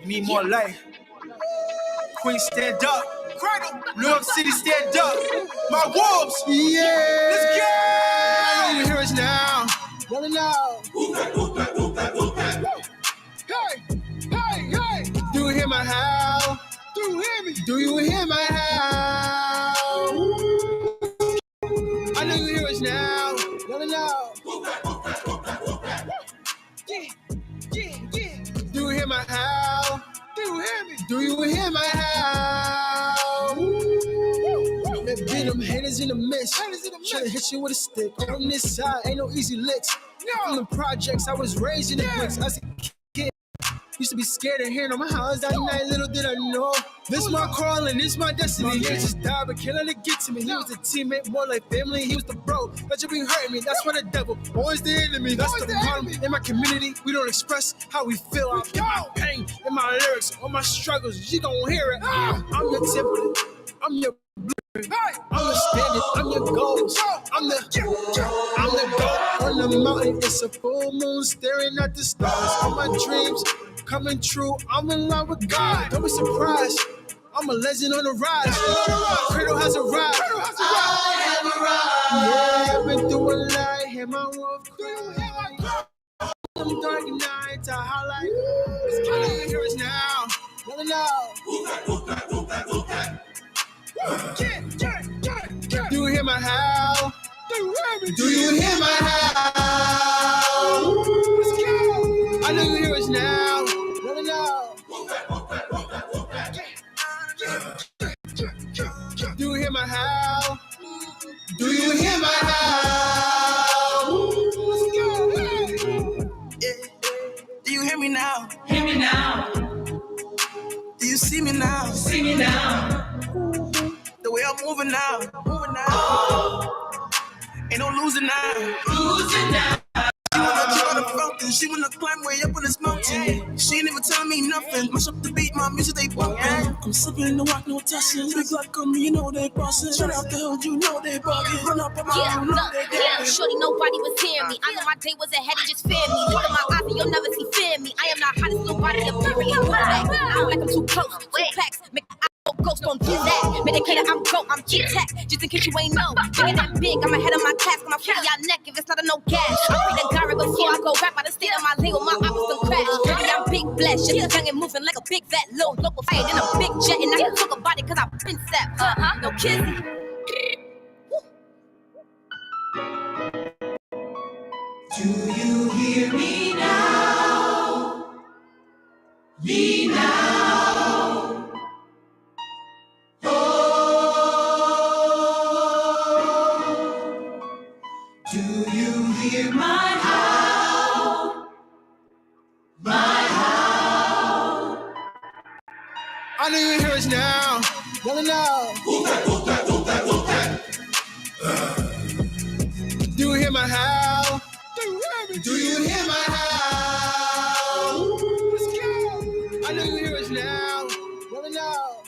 Need more light. Queen, stand up. New York City, stand up. My wolves. Yeah. Let's go. You hear us now. Rolling out. Hey, hey, hey. Do you hear my howl? Do you hear me? Do you hear my howl? I know you hear us now. Rolling out. Yeah, yeah, yeah. Do you hear my howl? Do you hear me? Do you hear my howl? There be them haters in the mist. Tryna hit you with a stick. On this side, ain't no easy licks. From the projects, I was raised in the bricks. I was a kid. Used to be scared of hearing on my house that night. Little did I know. This my calling, this my destiny. He just died, but can't let it get to me. He was a teammate, more like family. He was the bro that you be hurting me. That's why the devil always the enemy. That's the problem in my community. We don't express how we feel. I feel my pain in my lyrics, all my struggles. You gon' hear it. I'm your template. I'm your I'm the standard, I'm your goals. I'm the goal on the mountain. It's a full moon staring at the stars. All my dreams coming true. I'm in love with God. Don't be surprised. I'm a legend on the rise. Cradle has arrived. I have arrived. Yeah, I've been through a lot. Hear my wolf cry. Them dark nights I highlight. It's killing you hear us now. Rolling out. Do you hear my howl? Do you hear my howl? I know you hear us now. Rolling out. Do you hear my howl? Do you hear my howl? Do you hear me now? Hear me now. Do you see me now? See me now. The way I'm moving now. Ain't no losing now. She wanna jump on the fountain. She wanna climb way up on this mountain. She ain't never tell me nothing. Mash up the beat, my music they bumping. I'm slipping the rock, no touching. Big like me, you know they bossing. Straight out the hood, you know they bugging. Run up on my you know they dabbing. Shorty, nobody was hearing me. I know my day was ahead, he just feared me. Look at my eyes and you'll never see fear me. I am not hot as nobody up period. I don't like I'm too close. 2 packs, make ghost on do that. Medicated, I'm go, I'm G-Tech. Just in case you ain't know. Bigger than big, I'm ahead of my class. I'm a foot of y'all neck if it's not a no gas. I'm free to Gara before I go rap by the state of my label. My opposite don't crash. Baby, I'm big blessed. Just young and moving like a big fat little local fight in a big jet. And I can talk about it cause I've been set. No kissing. Do you hear me now? Me now. Do you hear my howl? My howl. I know you hear us now. Rolling out. Do you hear my howl? Do you hear my howl? I know you hear us now. Rolling out.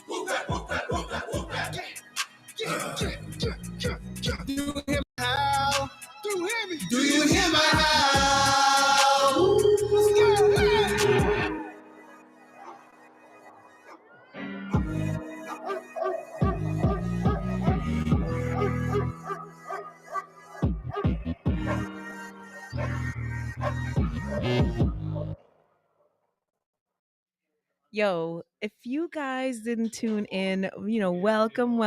Do you hear my howl? Do you hear my howl? Yo, if you guys didn't tune in, welcome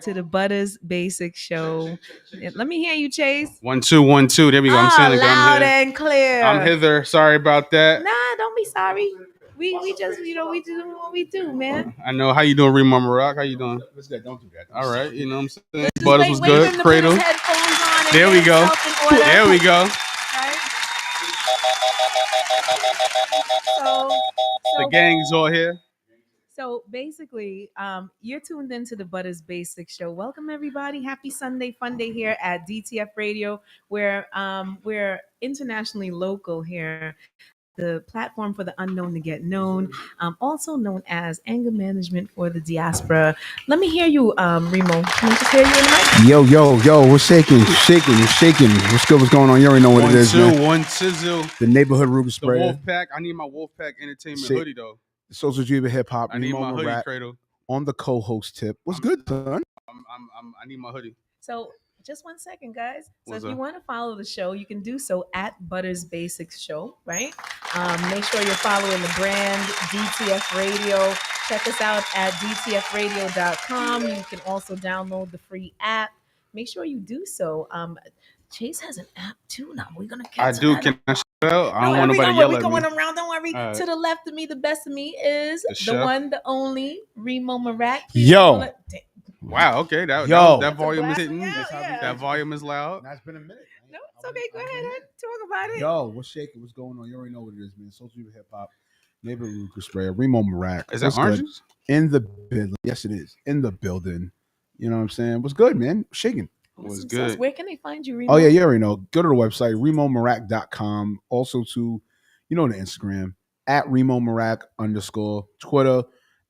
to the Butters Basic Show. Let me hear you, Chase. 1 2 1 2. There we go. I'm saying it. Loud and clear. I'm hither. Sorry about that. Nah, don't be sorry. We just, we do what we do, man. I know. How you doing, Rima Maroc? How you doing? What's that? Don't do that. All right. You know what I'm saying? Butters was good. Cradle. Headphones on. There we go. There we go. Right? So The gang's all here. So basically, you're tuned into the Butters Basic Show. Welcome everybody. Happy Sunday Fun Day here at DTF Radio, where we're internationally local here. the platform for the unknown to get known, also known as anger management for the diaspora. Let me hear you, Remo. Can we just hear you in the mic? Yo, what's shaking? What's good? What's going on? You already know what it is, man. One sizzle. The neighborhood Ruger The spray. Wolfpack. I need my Wolfpack Entertainment Shit. hoodie though. The Social Juva Hip Hop. I need Remo my hoodie, Marat Cradle. on the co-host tip. What's good, son? I need my hoodie. So just 1 second, guys. So What's if you up? want to follow the show, you can do so at Butters Basics Show, right? Make sure you're following the brand DTF Radio. Check us out at dtfradio.com. You can also download the free app. Make sure you do so. Chase has an app too now. We're gonna I catch do. that Can I shout out? I Don't don't want worry, nobody don't yell worry. at We're me. going around. Don't worry. All right. To the left of me, the best of me is The the chef. one, the only Remo Marat. Yo. Wow. Okay. That Yo. that volume is That's a hitting. blast. Yeah. That volume is loud. That's been a minute. No, it's okay. Go ahead. Talk about it. Yo, what's shaking? What's going on? You already know what it is, man. Social Juva Hip Hop. Neighborhood Ruger spray. Remo Marat. Is that What's good? oranges? In the building. Yes, it is. In the building. You know what I'm saying? What's good, man? Shaking. Was Awesome good. sauce. Where can they find you, Remo? Oh, yeah, you already know. Go to the website, remomarak.com. Also to, the Instagram, at Remo_Marak_. Twitter,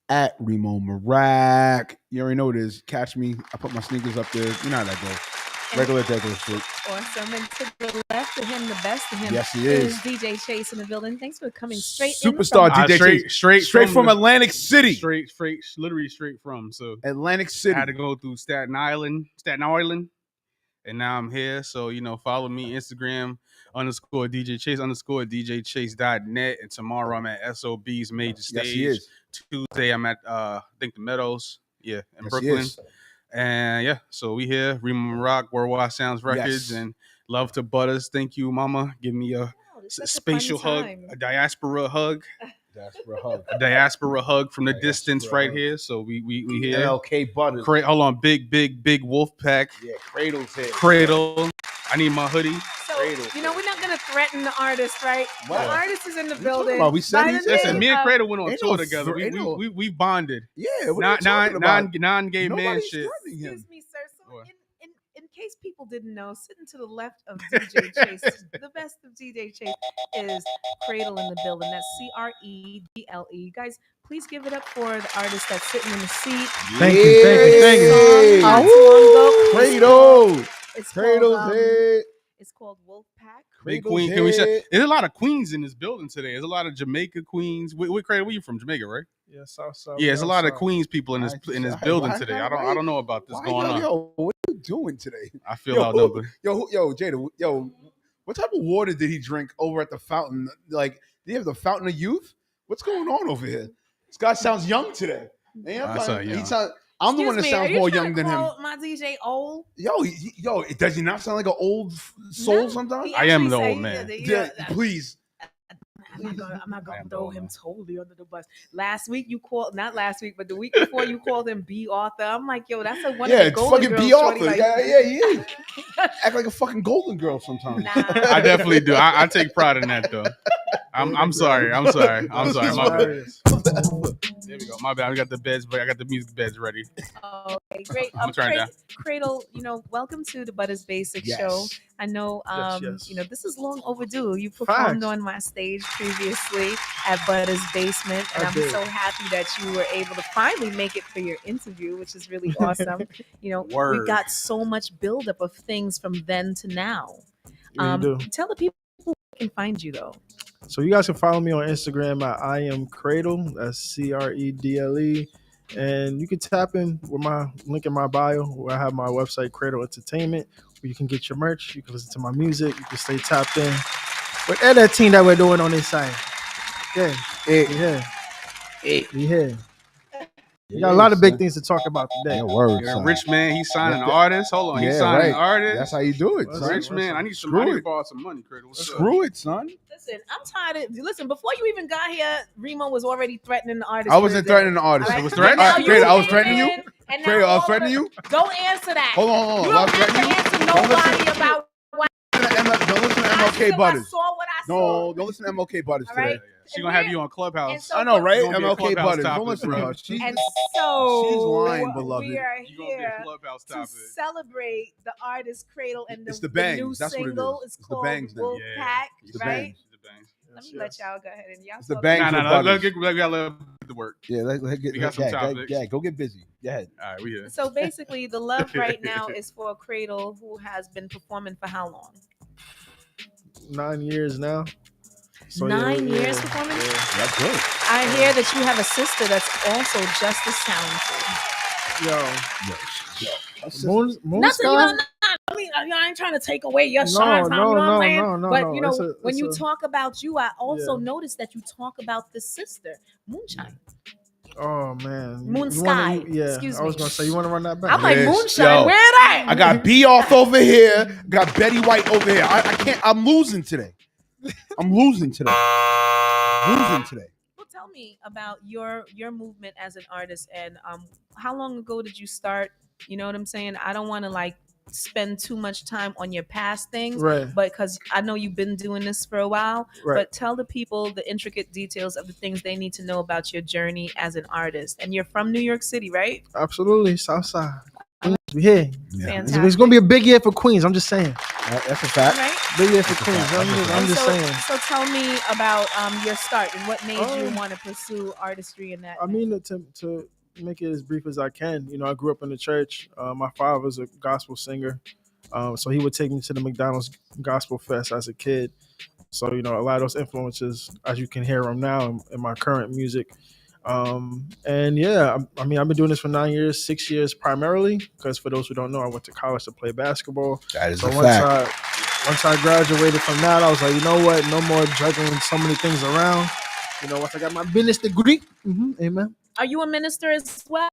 at Remo Marak. You already know what it is. Catch me. I put my sneakers up there. You know how that goes. Regular shit. Awesome. And to the left of him, the best of him, Yes, he is. DJ Chase in the building. Thanks for coming straight Superstar in from- DJ Chase. Straight from the- Atlantic City. Literally straight from. So Atlantic I City. had to go through Staten Island, and now I'm here. So follow me Instagram _DJ Chase _ DJChase.net. And tomorrow I'm at SOB's Major Stage. Yes, he is. Tuesday I'm at I think the Meadows, in Yes, he Brooklyn. is. And so we here, Remo Rock, Worldwide Sounds Records, Yes. and love to Butters. Thank you, Mama. Give me a Wow, it's such a spatial fun hug, time. a diaspora hug, Diaspora hug. a diaspora hug from the Diaspora distance right hug. here. So we here. LK Butters. Hold on, big wolf pack. Yeah, Cradle's here. Cradle. I need my hoodie. So, Cradle. we're not going to threaten the artist, right? What? The artist is in the What you talking building. about? We said By he's- the Listen, name me and of- Cradle went on Ain't tour no together. ain't no- We bonded. Yeah, what are you talking about? Non-gay man Nobody's shit. threatening him. Excuse me, sir. So What? in case people didn't know, sitting to the left of DJ Chase, the best of DJ Chase is Cradle in the building. That's CREDLE. Guys, please give it up for the artist that's sitting in the seat. Thank you. Not too long ago, Cradle. It's Cradle's called, head. it's called Wolfpack. Big Cradle's queen. Can we say head. there's a lot of queens in this building today? There's a lot of Jamaica queens. Where Cradle? Where you from? Jamaica, right? Yeah, South. Yeah, there's a lot of queens people in this Why- building why- today. why- I don't know about this Why, going on. Yo, what are you doing today? I feel Yo, outnumbered. Yo, Jada, what type of water did he drink over at the fountain? Like, do you have the fountain of youth? What's going on over here? This guy sounds young today. Man, I sound young. I'm the one that Excuse me, sounds are you more trying young to than him. call my DJ old? Yo, does he not sound like an old soul No, sometimes? he I am actually the say- old man. Yeah, please. I'm not I gonna am throw the him old totally under the bus. Last week you called, not last week, but the week before you called him B. Arthur. I'm like, yo, that's a one Yeah, of the it's Golden fucking Girls. B. shorty, Arthur. like- Yeah, he is. Act like a fucking golden girl sometimes. Nah. I definitely do. I take pride in that though. I'm sorry. I'm sorry. My bad. There we go. My bad. We got the beds, but I got the music beds ready. Okay, great. I'm trying to- Cradle, welcome to the Butters Basic Yes. Show. I know, Yes. this is long overdue. You performed Facts. on my stage previously at Butters Basement, and I I'm did. so happy that you were able to finally make it for your interview, which is really awesome. We Word. got so much buildup of things from then to now. Yeah, you do. Tell the people where they can find you though. So you guys can follow me on Instagram at I am Cradle. That's CREDLE. And you can tap in with my link in my bio where I have my website, Cradle Entertainment, where you can get your merch, you can listen to my music, you can stay tapped in with that team that we're doing on this side. Yeah. Yeah. Yeah. We got a lot of big things to talk about today. Yeah, word. You're a son. rich man. He's signing That's the- artists. Hold on. He's Yeah, signing right. artists. That's how you do it. That's son. Rich man. I need some Screw money to it. borrow some money, Cradle. What's up? Screw it, son. Listen, I'm tired of. Listen, before you even got here, Remo was already threatening the artist. I for wasn't the day. threatening the artist. All right? was threatening? Now All right, you Cradle, I was came threatening you? in, and now Cradle, I was all threatening of you? the- Don't answer that. Hold on. You I was don't have to threatening you? answer Don't nobody listen- about Don't listen to I MLK saw- Butters. I saw what I saw. No, don't listen to MLK Butters All today. right. She's gonna have you on Clubhouse. And so- I know, right? You're gonna be a MLK Clubhouse Butters. Don't topic, listen to bro. her. She's And so She's lying, beloved. we are You're gonna be a here Clubhouse to topic. celebrate the artist Cradle and It's the the bangs. new That's what it single. is. It's It's the called bangs now. Wolfpack, It's the right? bangs. Let me let y'all go ahead and y'all. It's the talk bank. about- No. Let's get to work. Yeah, let's get. We got some topics. Yeah, go get busy. Go ahead. All right, we here. So basically, the love right now is for Cradle, who has been performing for how long? 9 years now. So 9 years performing. That's good. I hear that you have a sister that's also just as talented. Moon Nothing, Sky? I mean, I ain't trying to take away your shine from you know what I'm saying? But you know, when you talk about you, I also noticed that you talk about the sister, Moonshine. Oh man, Moon You Sky. wanna- yeah, Excuse I was me. gonna say you want to run that back. I'm like, Yes, Moonshine, yo. where that? I got B off over here. Got Betty White over here. I can't. I'm losing today. Losing today. Well, tell me about your movement as an artist, and how long ago did you start? You know what I'm saying? I don't want to like spend too much time on your past things, Right. but because I know you've been doing this for a while. Right. But tell the people the intricate details of the things they need to know about your journey as an artist. And you're from New York City, right? Absolutely, Southside. Queens, we here. Yeah. Fantastic. It's gonna be a big year for Queens. I'm just saying. That's a All fact. right. Big year for That's a Queens. fact. I'm And just so, saying. so tell me about your start and what made you Oh. want to pursue artistry in that. I mean, to make it as brief as I can, you know, I grew up in the church. My father was a gospel singer, so he would take me to the McDonald's Gospel Fest as a kid. So, you know, a lot of those influences, as you can hear them now in my current music. And yeah, I mean, I've been doing this for 9 years, 6 years primarily, because for those who don't know, I went to college to play basketball. That is So a once fact. once I graduated from that, I was like, you know what? No more juggling so many things around. You know, once I got my business degree, amen. Are you a minister as well?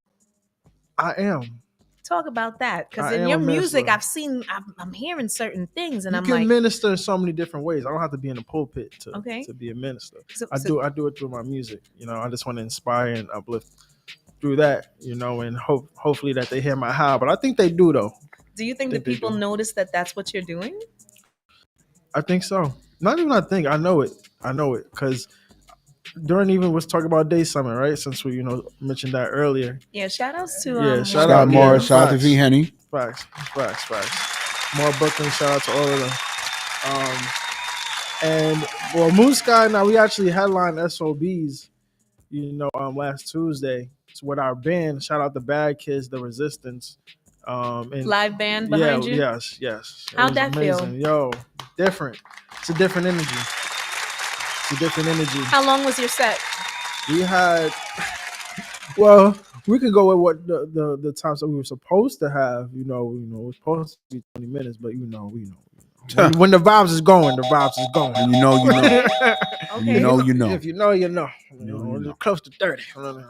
I am. Talk about that, because I in am your a music, minister. I'm hearing certain things, and You I'm can like, minister in so many different ways. I don't have to be in the pulpit Okay. to be a minister. so, I do it through my music. You know, I just want to inspire and uplift through that. You know, and hopefully that they hear my how. But I think they do though. Do you think think that they people do. notice that that's what you're doing? I think so. Not even I think. I know it. Because during even was talking about Day Summit, right? Since we mentioned that earlier. Yeah. Shout outs to Yeah, shout Scott out, Morris. yeah, Shout out to facts. V Henny. Facts. More Brooklyn. Shout out to all of them. And well, Moon Sky. Now we actually headlined SOBs. Last Tuesday. It's with our band. Shout out the Bad Kids, the Resistance. And Live band behind you. Yes. It How'd was that feel? amazing. Yo, different. It's a different energy. How long was your set? We had. Well, we could go with what the times that we were supposed to have. It was supposed to be 20 minutes, but we know. When the vibes is going, the vibes is going. And you know. Okay. You know. If you know, you know. You know. Close to 30. All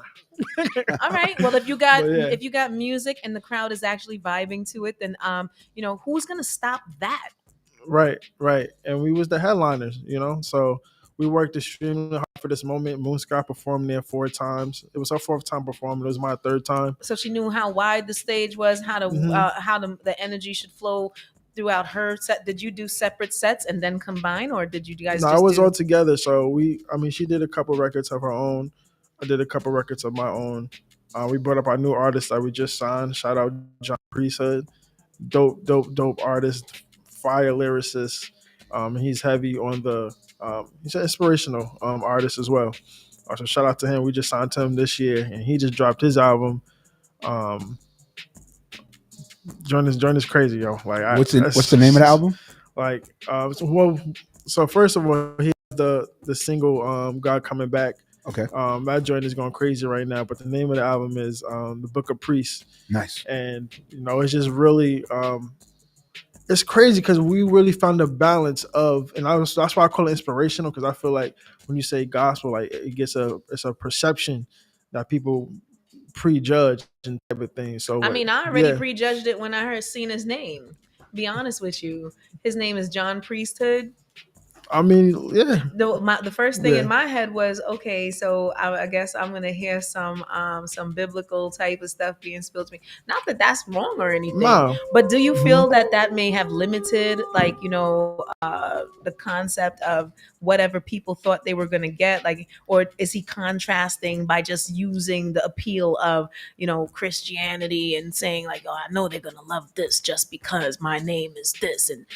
right. Well, if you got But yeah. if you got music and the crowd is actually vibing to it, then who's gonna stop that? Right. And we was the headliners, so we worked extremely hard for this moment. Moon Sky performed there 4 times. It was her 4th time performing. It was my 3rd time. So she knew how wide the stage was, how to the energy should flow throughout her set. Did you do separate sets and then combine, or did you guys? No, just it was do- all together. So she did a couple records of her own. I did a couple records of my own. We brought up our new artist that we just signed. Shout out John Priesthood. Dope artist, fire lyricist. He's heavy on the he's an inspirational artist as well. So shout out to him. We just signed him this year, and he just dropped his album. Join is crazy, yo. Like, What's the name of the album? Like, so first of all, he has the single God Coming Back. Okay. That joint is going crazy right now, but the name of the album is The Book of Priests. Nice. And it's just really it's crazy because we really found a balance of, and that's why I call it inspirational, because I feel like when you say gospel, like it's a perception that people prejudge and type of thing. So I mean, I already prejudged it when I seen his name. Be honest with you, his name is John Priesthood. I mean, yeah. The first thing in my head was, okay, so I guess I'm gonna hear some biblical type of stuff being spilled to me. Not that that's wrong or anything, No. but do you feel that may have limited, the concept of whatever people thought they were going to get? Like, or is he contrasting by just using the appeal of, Christianity and saying like, oh, I know they're going to love this just because my name is this. And,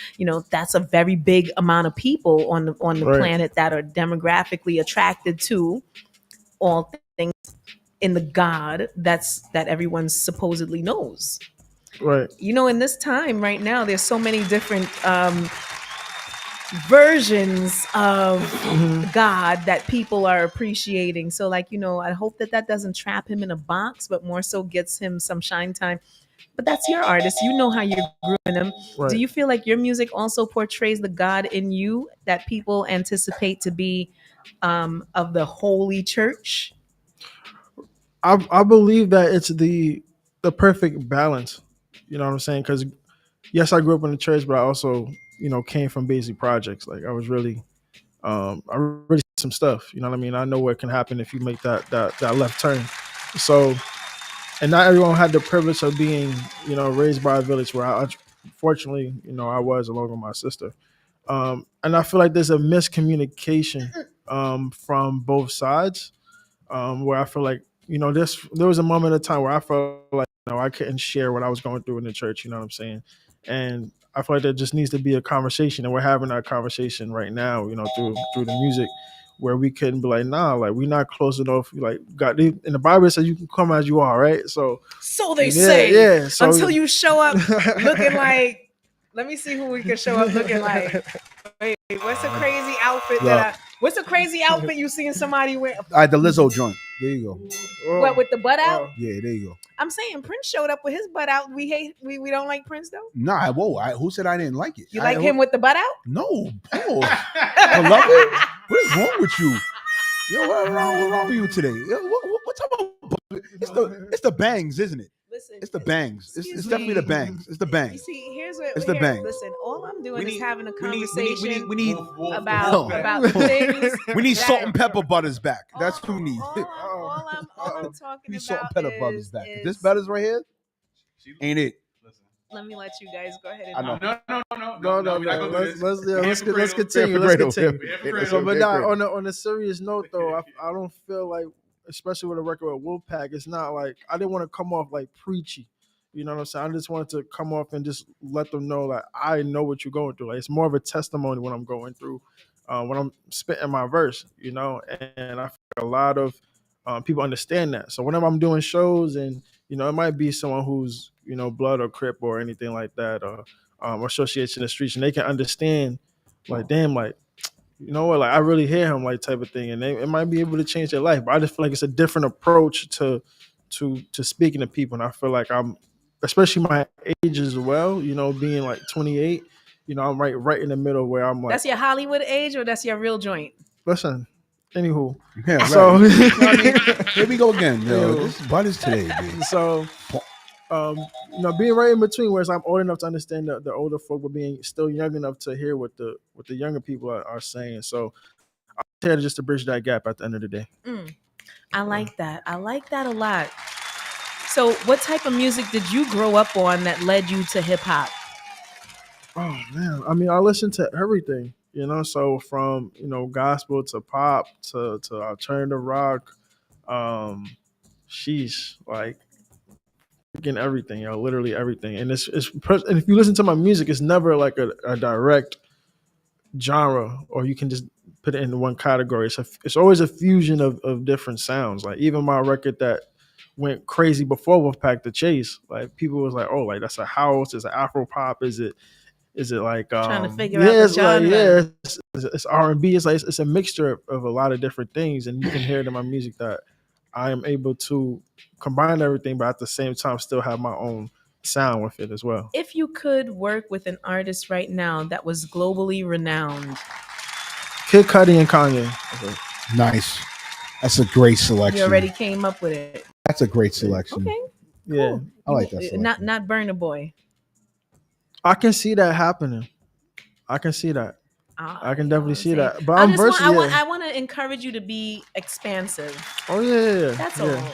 that's a very big amount of people on the Right. planet that are demographically attracted to all things in the God that everyone supposedly knows. Right. In this time right now, there's so many different versions of God that people are appreciating. So like, I hope that doesn't trap him in a box, but more so gets him some shine time. But that's your artist. You know how you're grooming him. Right. Do you feel like your music also portrays the God in you that people anticipate to be of the holy church? I believe that it's the perfect balance. You know what I'm saying? Because yes, I grew up in the church, but I also came from basic projects. Like I was really, I really did some stuff. You know what I mean? I know what can happen if you make that left turn. So, and not everyone had the privilege of being raised by a village where fortunately I was along with my sister. And I feel like there's a miscommunication from both sides, where I feel like there was a moment of time where I felt like I couldn't share what I was going through in the church. You know what I'm saying? And I feel like there just needs to be a conversation, and we're having that conversation right now. Through the music, where we couldn't be like, nah, like we're not close enough. Like God, in the Bible it says you can come as you are, right? So they say. Yeah. So, until you show up looking like. Let me see who we can show up looking like. Wait, what's a crazy outfit what's a crazy outfit you seen somebody wear? All right, the Lizzo joint. There you go. What, with the butt out? Yeah, there you go. I'm saying Prince showed up with his butt out. We don't like Prince though. Nah, who said I didn't like it? You like him with the butt out? No, Paul. Beloved, what is wrong with you? Yo, what's wrong with you today? Yo, what type of? It's the bangs, isn't it? Listen, it's the bangs. It's excuse definitely me. the bangs. It's the bangs. You see, here's what It's the bangs. Listen, all I'm doing is having a we need- conversation we need about the things. We need that- salt and pepper butters back. That's what we need. All I'm talking We need about salt and pepper butters is, back. is This butters right here ain't it. let me let you guys go ahead I and know. No. No. we're not gonna do this. Let's continue. We're Let's hypocritical. continue. We're So, but hypocritical. nah, on a serious note though, I don't feel like, especially with a record with Wolfpack, it's not like I didn't want to come off like preachy. You know what I'm saying? I just wanted to come off and just let them know that I know what you're going through. Like it's more of a testimony when I'm going through, when I'm spitting my verse. And I feel like a lot of people understand that. So whenever I'm doing shows, and it might be someone who's blood or Crip or anything like that, or associates in the streets, and they can understand, like, damn, like, you know what, like I really hear him, like, type of thing, and it might be able to change their life. But I just feel like it's a different approach to speaking to people, and I feel like I'm, especially my age as well, being like 28, I'm right in the middle where I'm like, that's your Hollywood age or that's your real joint? listen, anywho, Yeah, right. so Here we go again. Yo, this is butters today, baby. so being right in between, whereas I'm old enough to understand the older folk, but being still young enough to hear what the younger people are saying. So I'm here just to bridge that gap at the end of the day. I like that. I like that a lot. So what type of music did you grow up on that led you to hip hop? Oh man, I mean, I listen to everything, so from gospel to pop to alternative rock, sheesh, like freaking everything, literally everything. And and if you listen to my music, it's never like a direct genre, or you can just put it into one category. It's always a fusion of different sounds. Like even my record that went crazy before Wolfpack, The Chase, like people was like, oh, like that's a house, is it Afro pop, is it like trying to figure out the it's like, genre. it's R&B, it's like it's a mixture of a lot of different things, and you can hear it in my music that I am able to combine everything, but at the same time still have my own sound with it as well. If you could work with an artist right now that was globally renowned, Kid Cudi and Kanye. Nice. That's a great selection. you already came up with it. That's a great selection. Okay, Yeah, cool. I like that selection. Not Burna Boy. I can see that happening. I can see that. I can definitely see that. But I I'm just want, versatile. I want to encourage you to be expansive. Oh yeah. That's yeah.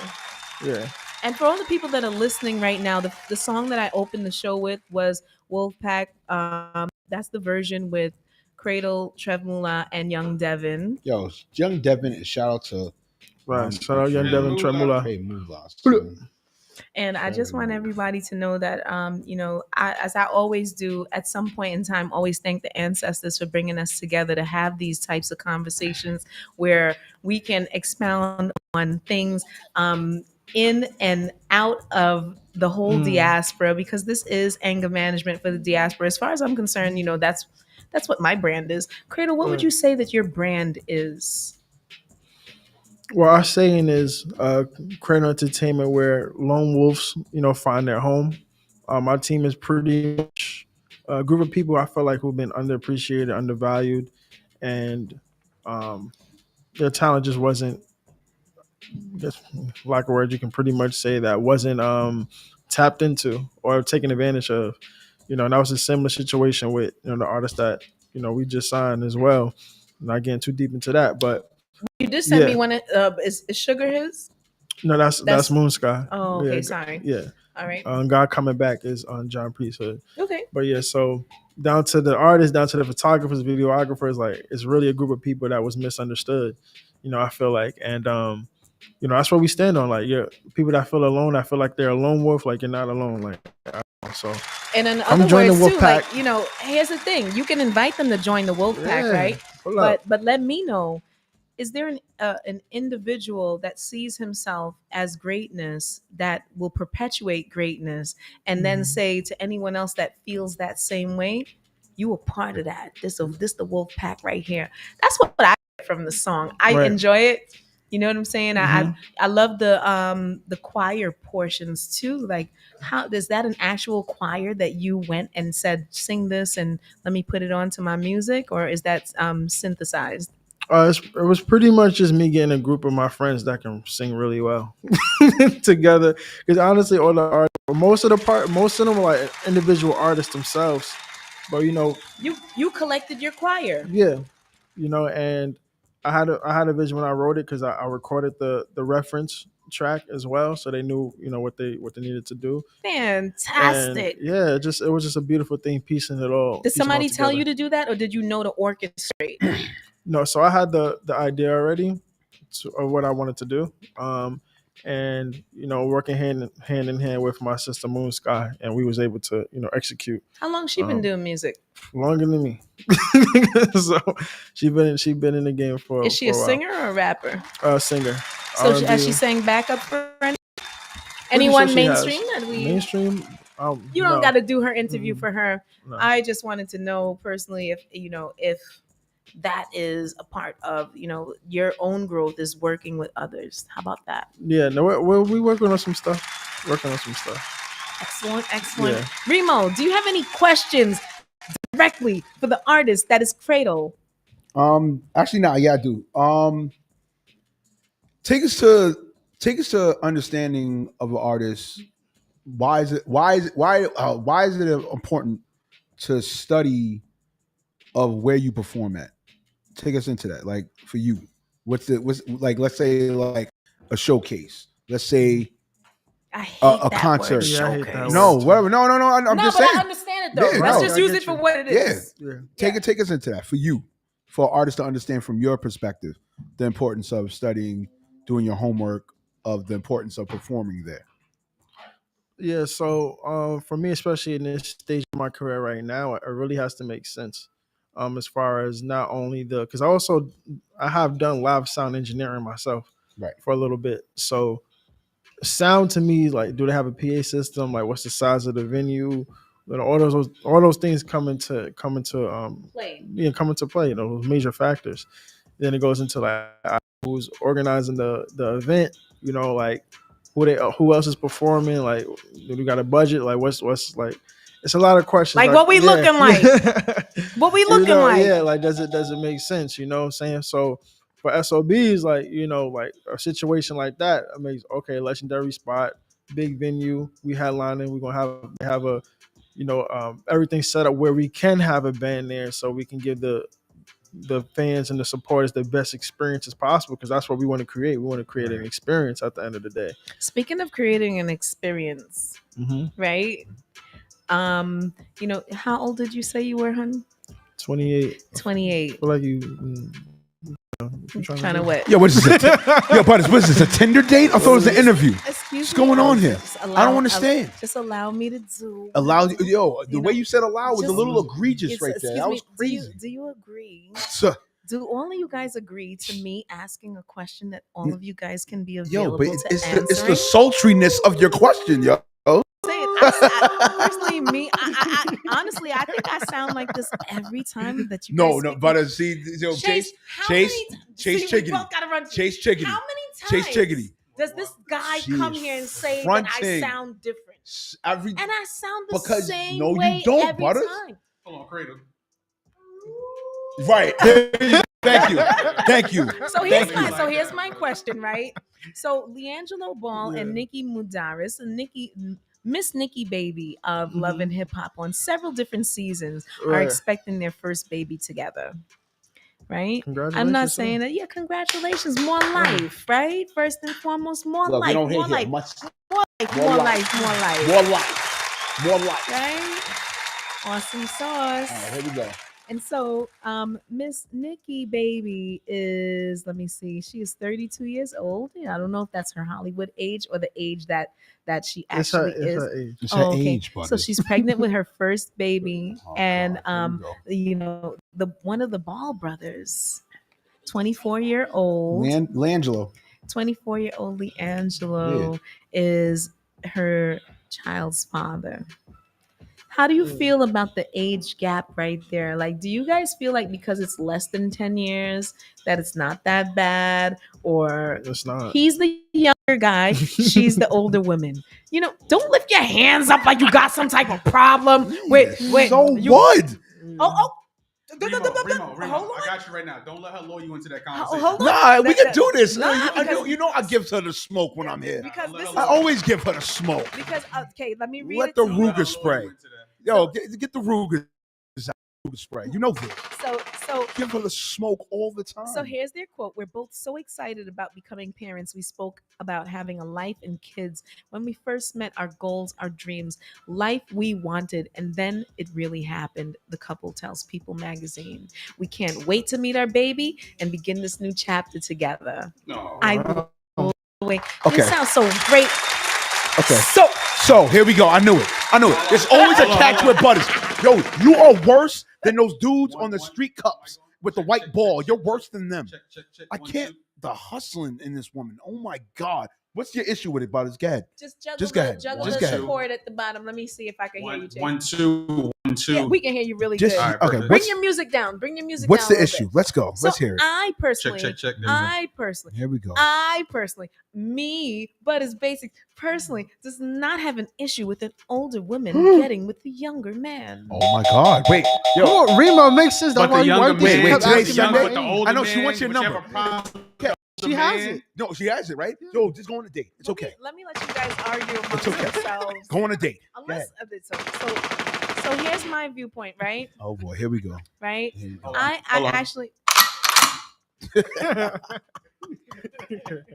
all. Yeah. And for all the people that are listening right now, the song that I opened the show with was Wolfpack. That's the version with Cradle, Trev Mula, and Young Devin. Yo, Young Devin, and shout out to Right. Shout out Young Devin Tremula. Trey Moolah. So, And I just want everybody to know that, as I always do, at some point in time, always thank the ancestors for bringing us together to have these types of conversations where we can expound on things in and out of the whole diaspora, because this is anger management for the diaspora. As far as I'm concerned, that's what my brand is. Cradle, what would you say that your brand is? Well, our saying is Cradle Entertainment, where lone wolves, find their home. Our team is pretty much a group of people I feel like who've been underappreciated, undervalued, and their talent just wasn't, just lack of words, you can pretty much say that wasn't tapped into or taken advantage of. And that was a similar situation with the artist that we just signed as well. Not getting too deep into that, but you just sent me one. Is Sugar his? No, that's Moon Sky. Oh, okay, yeah, sorry. Yeah. All right. God Coming Back is on John Priesthood. Okay. But yeah, so down to the artists, down to the photographers, videographers, like it's really a group of people that was misunderstood. I feel like, and that's what we stand on. Like, people that feel alone, I feel like they're a lone wolf. Like you're not alone. Like, so. And in other words, too, like here's the thing: you can invite them to join the wolf pack, right? But let me know. Is there an individual that sees himself as greatness that will perpetuate greatness, and then say to anyone else that feels that same way, you were part of that. This the wolf pack right here. That's what I get from the song. I enjoy it. You know what I'm saying? I love the choir portions too. Like, how is that an actual choir that you went and said, sing this and let me put it onto my music, or is that synthesized? It was pretty much just me getting a group of my friends that can sing really well together. Because honestly, all the artists, most of them are like individual artists themselves. But you collected your choir. Yeah, and I had a vision when I wrote it, because I recorded the reference track as well, so they knew what they needed to do. Fantastic. And yeah, it was just a beautiful thing, piecing it all. Did somebody tell you to do that, or did you know to orchestrate? No, so I had the idea already of what I wanted to do, and working hand in hand with my sister Moon Sky, and we was able to execute. How long she been doing music? Longer than me. So she been in the game for. Is she for a singer or a rapper? Singer. So has she sang backup for anyone mainstream that we mainstream? You don't got to do her interview for her. No. I just wanted to know personally if that is a part of your own growth, is working with others. How about that? Yeah, no, we working on some stuff. Excellent. Yeah. Remo, do you have any questions directly for the artist that is Cradle? Actually, no. Yeah, I do. Take us to understanding of an artist. Why is it important to study of where you perform at? Take us into that. Like, for you, what's like, let's say like a showcase. Let's say I hate a concert. Yeah, no, whatever. No. I'm just saying. I understand it though. Yeah, let's just use it for what it is. Yeah. Take us into that for you, for artists to understand from your perspective the importance of studying, doing your homework, of the importance of performing there. Yeah. So for me, especially in this stage of my career right now, it really has to make sense. As far as not only because I have done live sound engineering myself, right, for a little bit. So sound to me, like, do they have a PA system? Like, what's the size of the venue? All those things come into play. Yeah, come into play. Those major factors. Then it goes into like who's organizing the event. Like who else is performing? Like, do we got a budget? Like, what's like? It's a lot of questions. Like what we looking like? What we looking like? Yeah, like does it make sense? You know what I'm saying? So for SOBs, like, like a situation like that, I mean, okay, legendary spot, big venue, we headlining, we're gonna have a everything set up where we can have a band there, so we can give the fans and the supporters the best experience as possible, because that's what we want to create. We want to create an experience at the end of the day. Speaking of creating an experience, right? How old did you say you were, honey? 28. 28. I feel like you. Trying to what? Yo, what is this? Yo, buddies, what is this? A Tinder date? I thought it was an interview. Excuse What's me? going on here? Just I don't understand. Just allow me to do. Allow yo, the You way know, you said allow was a just- little egregious It's- right there. excuse That me, was crazy. Do you agree? So, Do all of you guys agree to me asking a question that all of you guys can be yo, available but to it's answering? the sultriness of your question, yo. Saying, personally, me, I honestly, I think I sound like this every time that you. No, guys no, speak. but see, yo, Chase, how Chase, many t- Chase see, we Chiggity. both gotta run. Chase Chiggity. How many Chase times Chiggity. does this guy She come is here and say that I fronting. sound different? Every And I sound the Because- same no, you way don't, every Butters. time. Hold on, Cradle. right. Thank you. Thank you. So here's my question, right? So LiAngelo Ball and Nicki Mudaris and Miss Nicki Baby of Love and Hip Hop on several different seasons are Right. expecting their first baby together. Right? Congratulations. I'm not to saying them. that. Yeah, congratulations. More life, right? First and foremost, more Look, we life. don't hate More here. life. Much More life. more More life. life. More life. more life. More life. Right? Awesome sauce. All right, here we go. And so, Miss Nicki Baby is, let me see, she is 32 years old. Yeah, I don't know if that's her Hollywood age or the age that she It's her, actually it's is. her age. It's her okay. age, buddy. So she's pregnant with her first baby, Oh, and God, here we go. the one of the Ball brothers, 24-year-old, Langelo. 24-year-old LiAngelo is her child's father. How do you feel about the age gap right there? Like, do you guys feel like because it's less than 10 years that it's not that bad? Or It's not. he's the younger guy, she's the older woman? You know, don't lift your hands up like you got some type of problem with So you, what? Oh, Remo, hold I on. got you right now. Don't let her lure you into that Hold conversation. on. Nah, we can That- do this. nah, I know, because- you know I give her the smoke when I'm here. Because Let this her is I lure always give her the smoke. because okay, let me read Let it the to you. Don't let her Ruger lure spray. you into that. Yo, get the Ruger spray. You know this. So Give her the smoke all the time. So here's their quote. We're both so excited about becoming parents. We spoke about having a life and kids. When we first met, our goals, our dreams, life we wanted, and then it really happened. The couple tells People magazine. We can't wait to meet our baby and begin this new chapter together. No. I wait. Okay. This sounds so great. Okay. So So here we go. I knew it. There's always a catch with Butters. Yo, you are worse than those dudes on the street cups with the white ball. You're worse than them. Check. I 1, can't. 2. The hustling in this woman. Oh my God. What's your issue with it, Butters? Go ahead. just juggle Just go ahead. juggle Just the go ahead. support at the bottom. Let me see if I can hear you, Jay. 1, 2, 1, 2. Yeah, we can hear you really Just good. All right, okay. perfect. Bring What's, your music down. Bring your music what's down. the a issue? little bit. Let's go. So Let's hear it. I personally, Check. There you go. Here we go. me, but as basic, personally, does not have an issue with an older woman getting with the younger man. Oh my God. Wait. Yo. Come on, Remo, make sense. But That's why the you younger worked it. wait, man, Kept today's asking Sunday? about but the age. older I know she man, wants your whichever number. problem, She has it. No, she has it, right? Yo, just go on a date. It's okay. Let me let you guys argue amongst okay. yourselves. Go on a date. Unless so here's my viewpoint, right? Oh boy, here we go. Right? Here we go. I Hold on. actually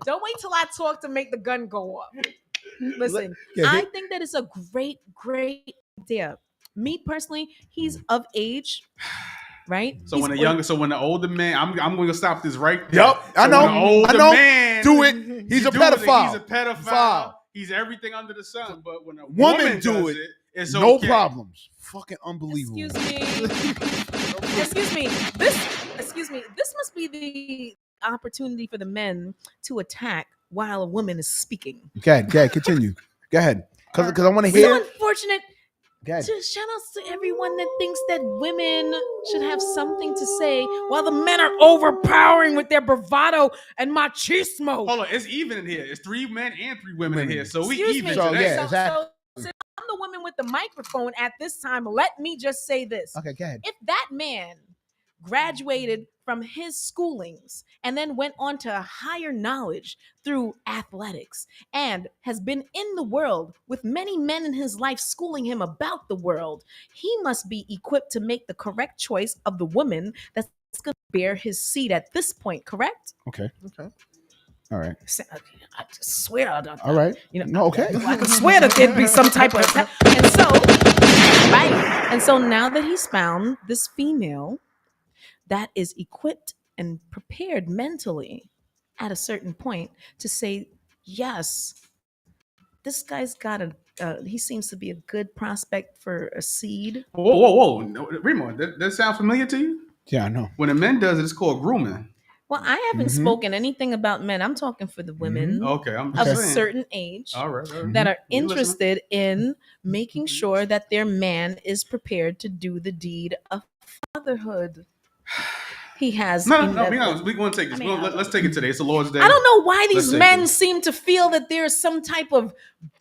don't wait till I talk to make the gun go off. Listen, Yeah, I think that it's a great idea. Me personally, he's of age, right? So He's when the older man, I'm going to stop this right there. Yup, I So know. when the older I know. man Do it. He's a doing it, pedophile. He's a pedophile. Foul. He's everything under the sun. But when a Woman woman do does it, it's No okay. problems. Fucking unbelievable. Excuse me. This must be the opportunity for the men to attack while a woman is speaking. Go ahead, continue. Go ahead. Because I want to So hear. unfortunate. Go ahead. Just shout outs to everyone that thinks that women should have something to say while the men are overpowering with their bravado and machismo. Hold on, it's even in here. It's 3 men and 3 women in here. So we Excuse even me. So, today. yeah, exactly. So I'm the woman with the microphone at this time. Let me just say this. Okay, go ahead. If that man graduated from his schoolings and then went on to higher knowledge through athletics and has been in the world with many men in his life schooling him about the world, he must be equipped to make the correct choice of the woman that's going to bear his seed at this point, correct? Okay. All right. I just swear I don't. All right. You know, No, okay. I could swear that there'd be some type of attack. And so, right. And so now that he's found this female that is equipped and prepared mentally at a certain point to say, yes, this guy's got he seems to be a good prospect for a seed. Whoa. No, Remo, that sound familiar to you? Yeah, I know. When a man does it, it's called grooming. Well, I haven't spoken anything about men. I'm talking for the women Okay, I'm of just a saying. certain age All right. that are We listening. interested in making sure that their man is prepared to do the deed of fatherhood. He has. No, be honest. We're going to take this. I mean, Let's take it today. It's the Lord's Day. I don't know why Let's these take men this. seem to feel that there's some type of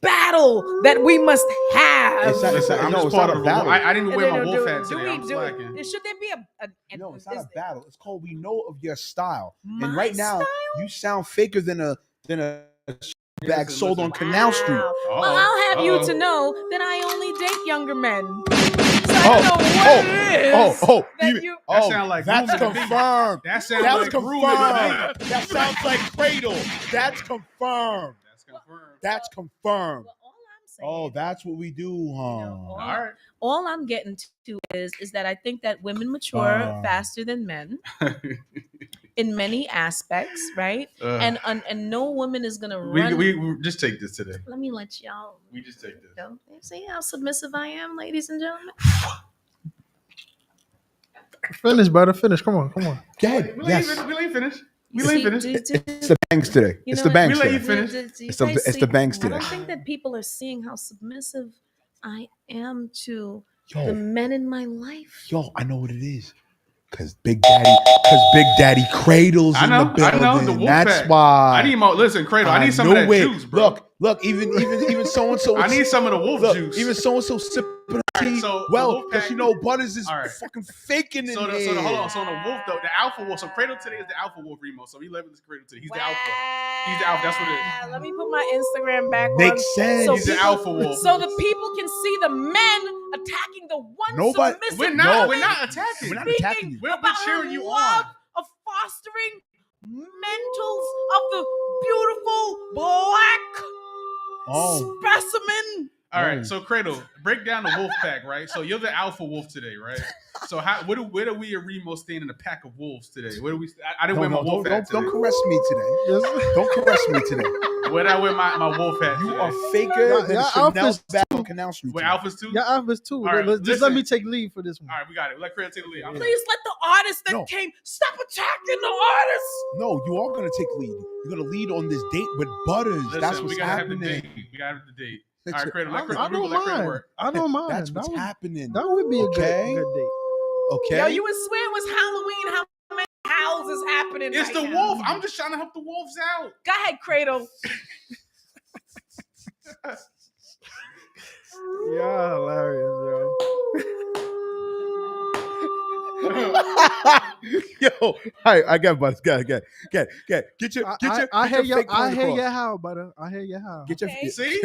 battle that we must have. It's not- Listen, I'm no, just it's part not of a the battle. I didn't even wear my Do- wolf do- hat do today. we- I'm do- slacking. Should there be No, it's not a battle. It's called we know of your style. My And right now, style? you sound faker than a bag Listen, sold on listen. Canal Street. Wow. Uh-oh. Well, I'll have you Uh-oh. to know that I only date younger men. So I don't know what it is that you. That sound like that's grooming to me. confirmed. That sounds That's like grooming confirmed. to me. That sounds like Cradle. That's confirmed. That's confirmed. That's confirmed. Well, all I'm saying, Oh, that's what we do, huh? All right. all I'm getting to is that I think that women mature Oh. faster than men in many aspects, right? And no woman is gonna run. we just take this today. Let me let y'all We just take this. know. See how submissive I am, ladies and gentlemen. Finish, brother. Finish. Come on. Go ahead. We let Yes. you finish. We See, let you finish. It's the bangs today. You It's know the what? bangs We let you today. finish. It's the bangs I today. don't think that people are seeing how submissive I am to the Yo, men in my life. I know what it is. Cause Big Daddy Cradle's I in know, the building. I know, the wolf That's pack. why. I need more. Listen, Cradle. I need some of that juice, bro. Look, even so and so. I need some of the wolf Look, juice. even so and so sipping All right, tea. so the Well, wolf because pack- you know Butters is All right. fucking faking in So the here. hold on. So the wolf, the alpha wolf. So Cradle today is the alpha wolf, Remo. So he led with this Cradle today. He's the alpha. He's the alpha. That's what it is. Let me put my Instagram back on. Makes sense. So He's the people- alpha wolf. So the people can see the men attacking the one Nobody- submissive We're not. No. We're not attacking. We're not speaking attacking you. We're about cheering her you love on. of fostering mentals of the beautiful black Oh, specimen. All right. Mm. So Cradle, break down the wolf pack, right? So you're the alpha wolf today, right? So where do we and Remo stand in a pack of wolves today? Where do we? I didn't wear my wolf hat don't today. caress me today. Don't caress me today. Where did I wear my wolf hat You today? are faker than Y'all Chanel outfits back on Canal Street. We're today. alphas too. Your outfits too. All right, Just listen. let me take lead for this one. All right, we got it. Let Cradle take the lead. Please let the artist that No. came stop attacking the artist. No, you are gonna take lead. You're gonna lead on this date with Butters. Listen, That's we what's gotta happening. have the date. We gotta have the date. All That's right, Cradle. Let I Cradle. don't Let Cradle mind. work. I don't mind. That's what's that would, happening. that would be a Okay. good date. Okay. Yo, you would swear it was Halloween. How many howls is happening? It's right the now? wolf. I'm just trying to help the wolves out. Go ahead, Cradle. Yeah, hilarious, yo. Yo, I got Butters. Get your I hear your fake point across. how, brother. I hear your how. Get your Okay. See?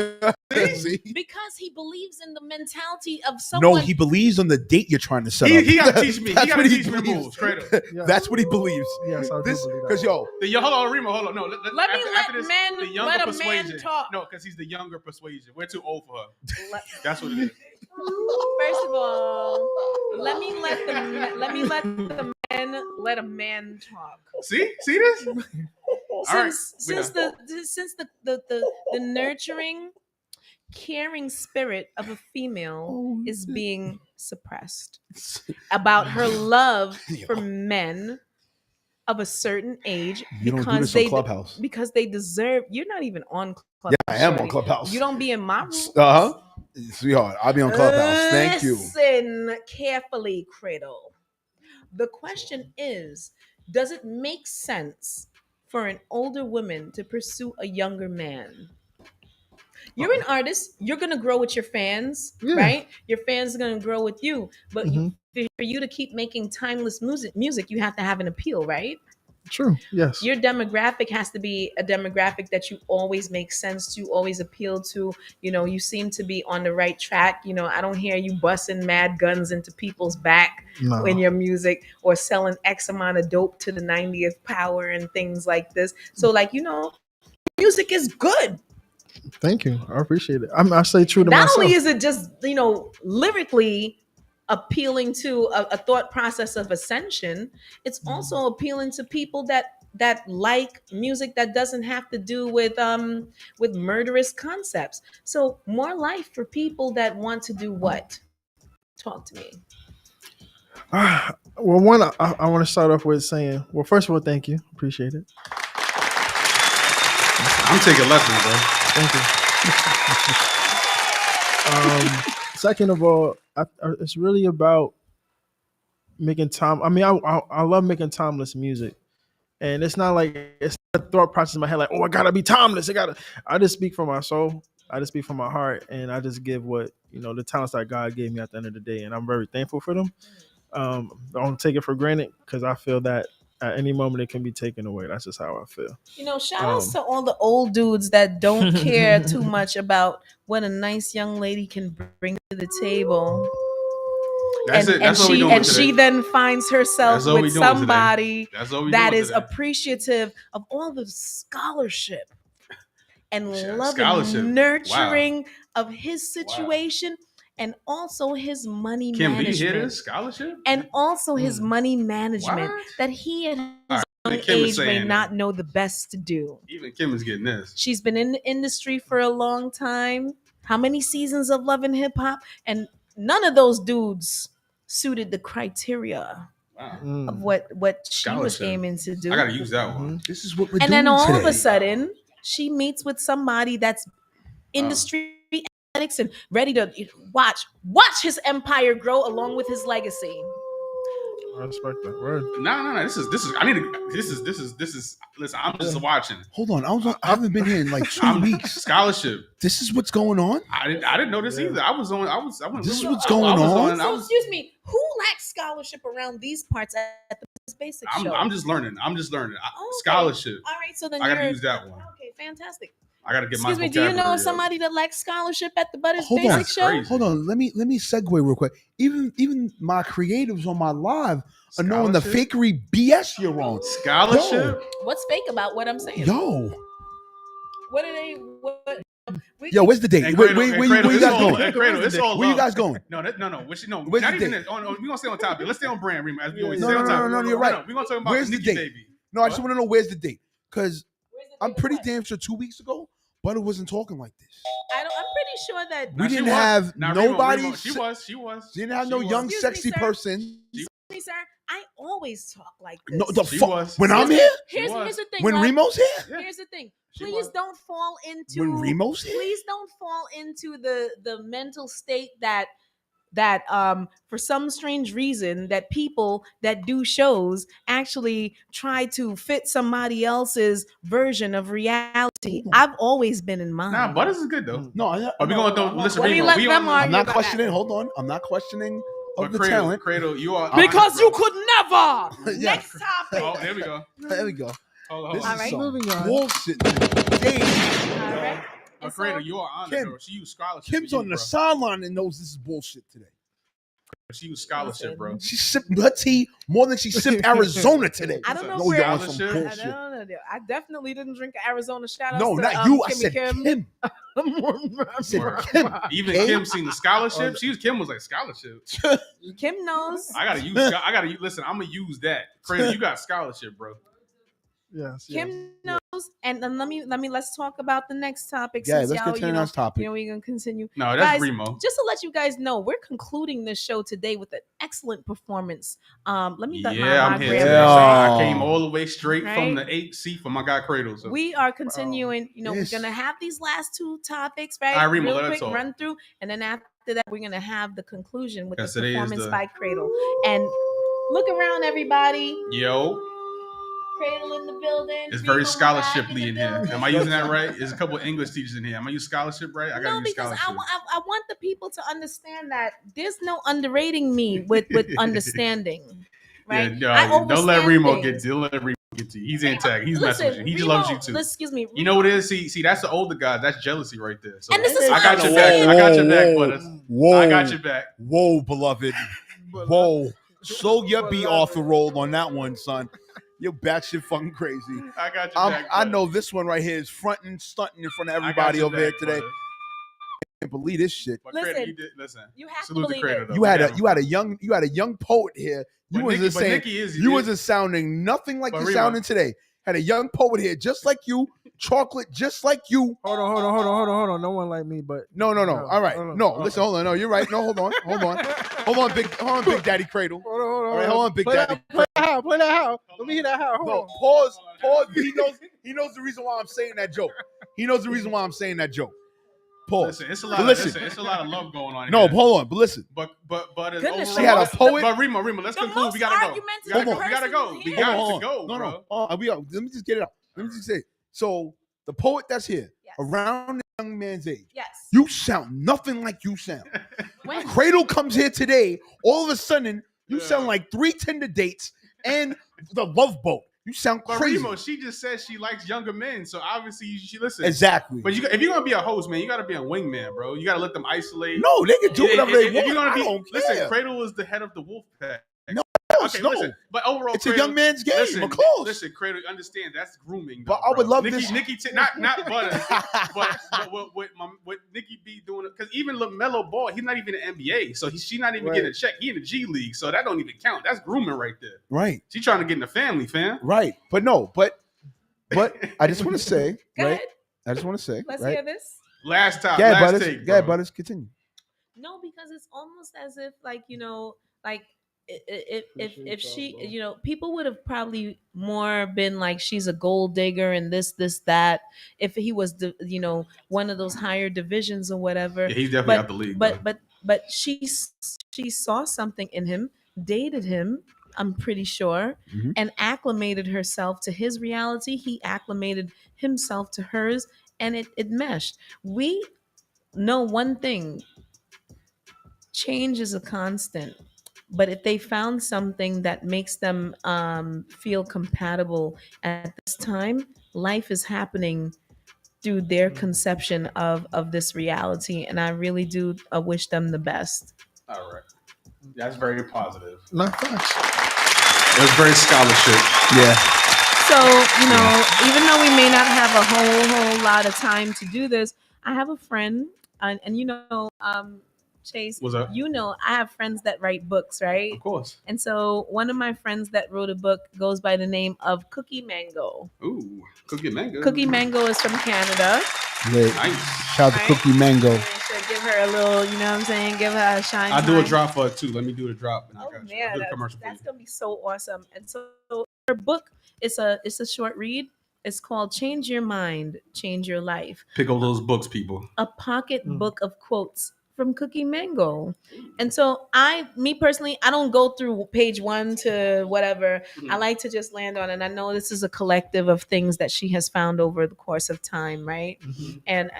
See? Because he believes in the mentality of someone. No, he believes on the date you're trying to set up. He gotta teach me. He That's gotta what he teach me believes. moves. Cradle. Yeah. That's what he believes. Yes, I do This believe that. because yo, Hold on, Remo. Hold on. No, Let me let men- the younger let a man persuasion. talk. No, because he's the younger persuasion. We're too old for her. Let- That's what it is. First of all, let the men let a man talk. See this? All right, Since the nurturing, caring spirit of a female is being suppressed about her love for men of a certain age you don't do because this on Clubhouse. because they deserve. You're not even on Clubhouse. Yeah, I am on shorty. Clubhouse. You don't be in my room. Uh huh. Sweetheart, I'll be on Clubhouse. Thank you. Listen carefully, Cradle. The question is, does it make sense for an older woman to pursue a younger man? You're an artist. You're going to grow with your fans, Yeah. right? Your fans are going to grow with you. But Mhm. for you to keep making timeless music, you have to have an appeal, right? True. Yes. Your demographic has to be a demographic that you always make sense to, always appeal to. You seem to be on the right track. I don't hear you busting mad guns into people's back No. in your music, or selling X amount of dope to the 90th power and things like this. So, music is good. Thank you. I appreciate it. I stay true to Not myself. only is it just, lyrically appealing to a thought process of ascension, it's also appealing to people that like music that doesn't have to do with murderous concepts. So more life for people that want to do what? Talk to me. Well, one, I want to start off with saying, well, first of all, thank you. Appreciate it. I'm taking lessons, bro. Thank you. Second of all, it's really about making time. I mean, I love making timeless music, and it's not like it's a thought process in my head like, oh, I gotta be timeless. I just speak from my soul. I just speak from my heart, and I just give what the talents that God gave me at the end of the day, and I'm very thankful for them. I don't take it for granted because I feel that at any moment it can be taken away. That's just how I feel. Shout outs to all the old dudes that don't care too much about what a nice young lady can bring to the table. That's it. That's what we doing And today. she then finds herself That's what we with doing today. somebody That's what we that doing is today. appreciative of all the scholarship and love Scholarship. and nurturing of his situation, and also his money Kim, do you management. hear this? Scholarship? And also his money management What? that he at his All young right, Kim is age may saying not that. know the best to do. Even Kim is getting this. She's been in the industry for a long time. How many seasons of Love and Hip Hop? And none of those dudes suited the criteria Wow. of what she was Scholarship. aiming to do. I gotta use that one. This is what we're And doing then all today. of a sudden, she meets with somebody that's industry analytics and ready to watch his empire grow along with his legacy. I respect that word. No. This is. I need to. This is. Listen, I'm just watching. Hold on, I haven't been here in like 2 weeks. Scholarship. This is what's going on. I didn't know this either. I went. This is really- what's going I was on? So excuse me, who lacks scholarship around these parts at the basic show? I'm just learning. Okay. Scholarship. All right, so then I gotta you're use that one. Okay, fantastic. I gotta get my. Excuse me, do you know vocabulary up. somebody that lacks scholarship at the Butters Hold on. Basic That's Show? crazy. Hold on, let me segue real quick. Even my creatives on my live are knowing the Scholarship? fakery BS you're on. Scholarship. What's fake about what I'm saying? Yo, What are they? What? where's the date? And Where Cradle, you guys going? It's all Where you love. guys going? No. Where's Not the even date? this. We're gonna stay on topic. Let's stay on brand, Rima. As we always No, stay no, on no, topic. no, you're right. We're gonna talk about Where's the Nikki date? Baby. No, I just want to know where's the date. Because Where's the I'm date of pretty what? damn sure 2 weeks ago, Butter wasn't talking like this. I'm pretty sure that. We Nah, she didn't was. have Nah, Rima, nobody. Rima, She was. Didn't have She no was. young, Excuse me, sexy sir. person. Excuse me, sir. I always talk like this. No, the She fuck. was. When I'm She here, Here's was. the thing. when love. Remo's here, Yeah. Here's the thing. She Please was. don't fall into. when Remo's here. Please don't fall into the mental state that for some strange reason that people that do shows actually try to fit somebody else's version of reality. I've always been in mine. Nah, Butters is good though. No, Are we going to listen? Let me Rima, let we them on- argue I'm not about questioning. that. Hold on, I'm not questioning But of the Cradle, talent. Cradle, you are Because you bro. could never. Yeah. Next topic. Oh, there we go. There we go. Hold This on. All is right. some Moving on. bullshit. Dave, All right. And so- Cradle, you are on Kim. it, She used scholarship. Kim's for you, on the bro. sideline and knows this is bullshit today. She used scholarship, bro. She sipped her tea more than she sipped Arizona today. I don't know No, where you're on some Scholarship. I bullshit. don't know. I definitely didn't drink Arizona. Shout out No, to, not you. I Kimmy said Kim. Kim. I said Word. Kim. Even Kim? Kim seen the scholarship. Kim was like scholarship. Kim knows. I gotta use. Listen, I'm gonna use that. Cradle, you got scholarship, bro. Yes. Kim knows. And then let's talk about the next topic. Yeah, since let's y'all, get to the next topic. we're gonna continue. No, that's Guys, Remo. Just to let you guys know, we're concluding this show today with an excellent performance. Let me let Yeah, my I'm here brand today. Yeah. So I came all the way straight Right? from the 8th seat for my guy Cradle. So. We are continuing. Yes. We're gonna have these last two topics, right? All right, Remo, Real let us quick talk. run through, and then after that, we're gonna have the conclusion with Yes, the today is performance the- by Cradle. And look around, everybody. Yo, Cradle in the building. it's very Remo scholarshiply Murad in here. building. Am I using that right? There's a couple of English teachers in here. Am I use scholarship right? I gotta No, use because scholarship. I want the people to understand that there's no underrating me with understanding. Right? Yeah, I don't let overstand Remo things. get get to you. He's anti. He's messing with you. He just Remo, loves you too. Excuse me. You know what it is? See, that's the older guys. That's jealousy right there. So And this is I got why your I'm back. saying- I got your back, Butters. Whoa, I got your back. Whoa, beloved. Whoa. Slow your beat off the roll on that one, son. You're batshit fucking crazy. I got your back. I Butters. know this one right here is fronting, stunting in front of I got everybody your over here back, today. Butters. I can't believe this shit. But Listen, Crater, listen. You have Salute to the believe Crater, it. though. You had a young poet here. You But wasn't Nikki- but saying Nikki is- you wasn't sounding nothing like But you're Remo- sounding today. Had a young poet here, just like you, chocolate, just like you. Hold on. No one like me, but No. All right. hold on, No, hold listen, hold on. No, you're right. No, hold on. Hold on, Big Daddy Cradle. hold on. All right, hold on, Big Play Daddy. that how? Play that how? Let me hear that how. Hold No, on. pause. He knows the reason why I'm saying that joke. He knows the reason why I'm saying that joke. Pause. Listen, it's a lot. But Of, listen. listen, it's a lot of love going on. No, here. hold on. But listen. But it's Goodness, overall. she had a poet- But Remo, let's The conclude. most We gotta go. argumentative We gotta go. person We here. got Hold to on. go, bro. Let me just get it out. Let me just say it. So the poet that's here, Yes. around the young man's age, Yes. you sound nothing like you sound. When? Cradle comes here today, all of a sudden, you Yeah. sound like 3 Tinder dates and the Love Boat. You sound But crazy. Remo, she just said she likes younger men, so obviously she listens. Exactly. But if you're gonna be a host, man, you gotta be a wingman, bro. You gotta let them isolate. No, they can do whatever they If want. you're gonna I be, don't listen, care. Cradle is the head of the wolf pack. Okay, No. listen, but overall, It's a Cradle, young man's game, Listen, of course. Listen, Cradle, understand that's grooming. But though, I would bro. love Nikki, this- Nikki, not Butters, but what Nikki B doing? Because even LaMelo Ball, he's not even in the NBA, so she's not even Right. getting a check. He in the G League, so that don't even count. That's grooming right there. Right, She trying to get in the family, fam. right. But I just want to say, Go right? ahead. I just want to say, Let's right? hear this. Last time, Go ahead, last Butters. take, Go ahead, bro. Butters. Continue. No, because it's almost as if, like, like if she, people would have probably more been like she's a gold digger and this, that. If he was, one of those higher divisions or whatever. Yeah, he's definitely out the league. But she saw something in him, dated him, I'm pretty sure, Mhm. and acclimated herself to his reality. He acclimated himself to hers, and it meshed. We know one thing: change is a constant. But if they found something that makes them feel compatible at this time, life is happening through their conception of this reality, and I really do wish them the best. All right, that's very positive. Not facts. It was very scholarship. Yeah. So, even though we may not have a whole lot of time to do this, I have a friend, and Chase, What's up? I have friends that write books, right? Of course. And so one of my friends that wrote a book goes by the name of Cookie Mango. Ooh, Cookie Mango. Cookie Mango is from Canada. Lit. Nice. Shout out to Right. Cookie Mango. And should give her a little, you know what I'm saying? Give her a shine. I'll do a time. drop for it too. Let me do the drop. And I Oh got you. man, I'll do the that's, commercial for that's you. gonna be so awesome. And so her book is a short read. It's called Change Your Mind, Change Your Life. Pick up those books, people. A pocket book of quotes from Cookie Mango. And so me personally, I don't go through page 1 to whatever. I like to just land on it. And I know this is a collective of things that she has found over the course of time, right? And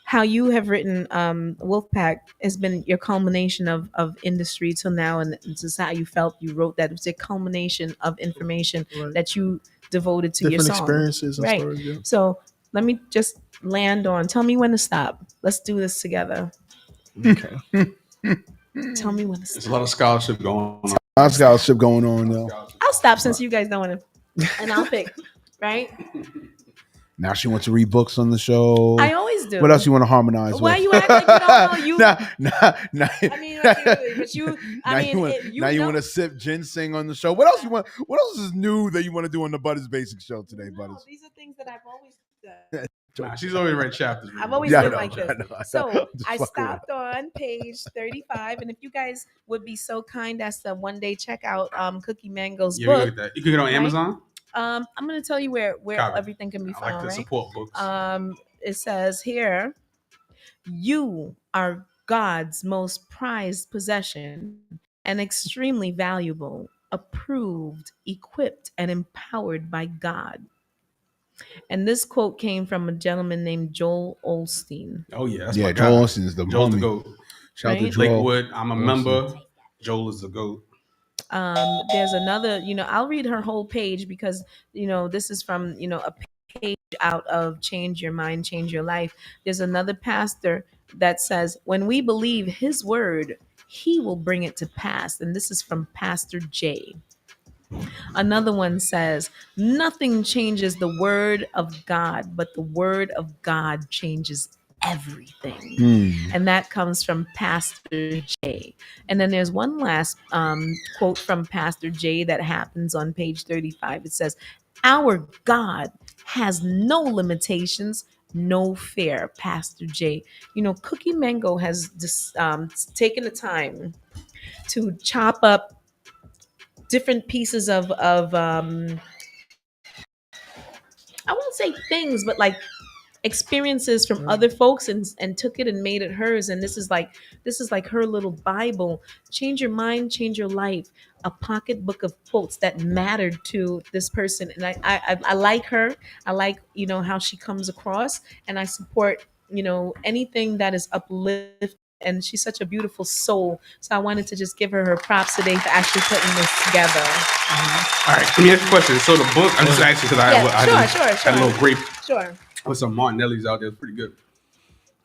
how you have written Wolfpack has been your culmination of industry till now, and this is how you felt you wrote that. It was a culmination of information Right. that you devoted to Different your song. experiences and Right. stories. Yeah. So let me just land on. Tell me when to stop. Let's do this together. Okay. Tell me when to There's stop. a lot of scholarship going on. Lots of scholarship going on, though. I'll stop since you guys don't want to, and I'll pick. Right? Now she wants to read books on the show. I always do. What else you want to harmonize Why with? you act like you don't know? You. Nah. I mean, but you. I mean, now you want to sip ginseng on the show. What else you want? What else is new that you want to do on the Butters Basic show today, No, Butters? these are things that I've always done. Nah, she's already read chapters. I've always Yeah, I been know, like this. I know. So I'm just I fucking with stopped on page 35, and if you guys would be so kind as to one day check out Cookie Mango's Yeah, we book, look at that. You can get it on Right? Amazon. I'm going to tell you where Copy. everything can be I like found. to Right? support books. It says here, you are God's most prized possession and extremely valuable, approved, equipped, and empowered by God. And this quote came from a gentleman named Joel Osteen. Oh yeah, that's Yeah, my Joel guy. Osteen is the Joel's the homie. goat. Shout out to Right? Joel. Lakewood. I'm a Osteen. member. Joel is the goat. There's another, I'll read her whole page because, this is from, a page out of Change Your Mind, Change Your Life. There's another pastor that says, when we believe his word, he will bring it to pass. And this is from Pastor Jay. Another one says, nothing changes the word of God, but the word of God changes everything. And that comes from Pastor Jay. And then there's one last quote from Pastor Jay that happens on page 35. It says, our God has no limitations, no fear. Pastor Jay. Cookie Mango has just taken the time to chop up different pieces of I won't say things, but like experiences from other folks and took it and made it hers. And this is like her little Bible. Change Your Mind, Change Your Life, a pocketbook of quotes that mattered to this person. And I like her. I like, how she comes across, and I support, anything that is uplifting. And she's such a beautiful soul. So I wanted to just give her props today for actually putting this together. All right, let me ask you a question. So the book, I'm just asking because I had a little grape Sure. with some Martinelli's out there. It's pretty good.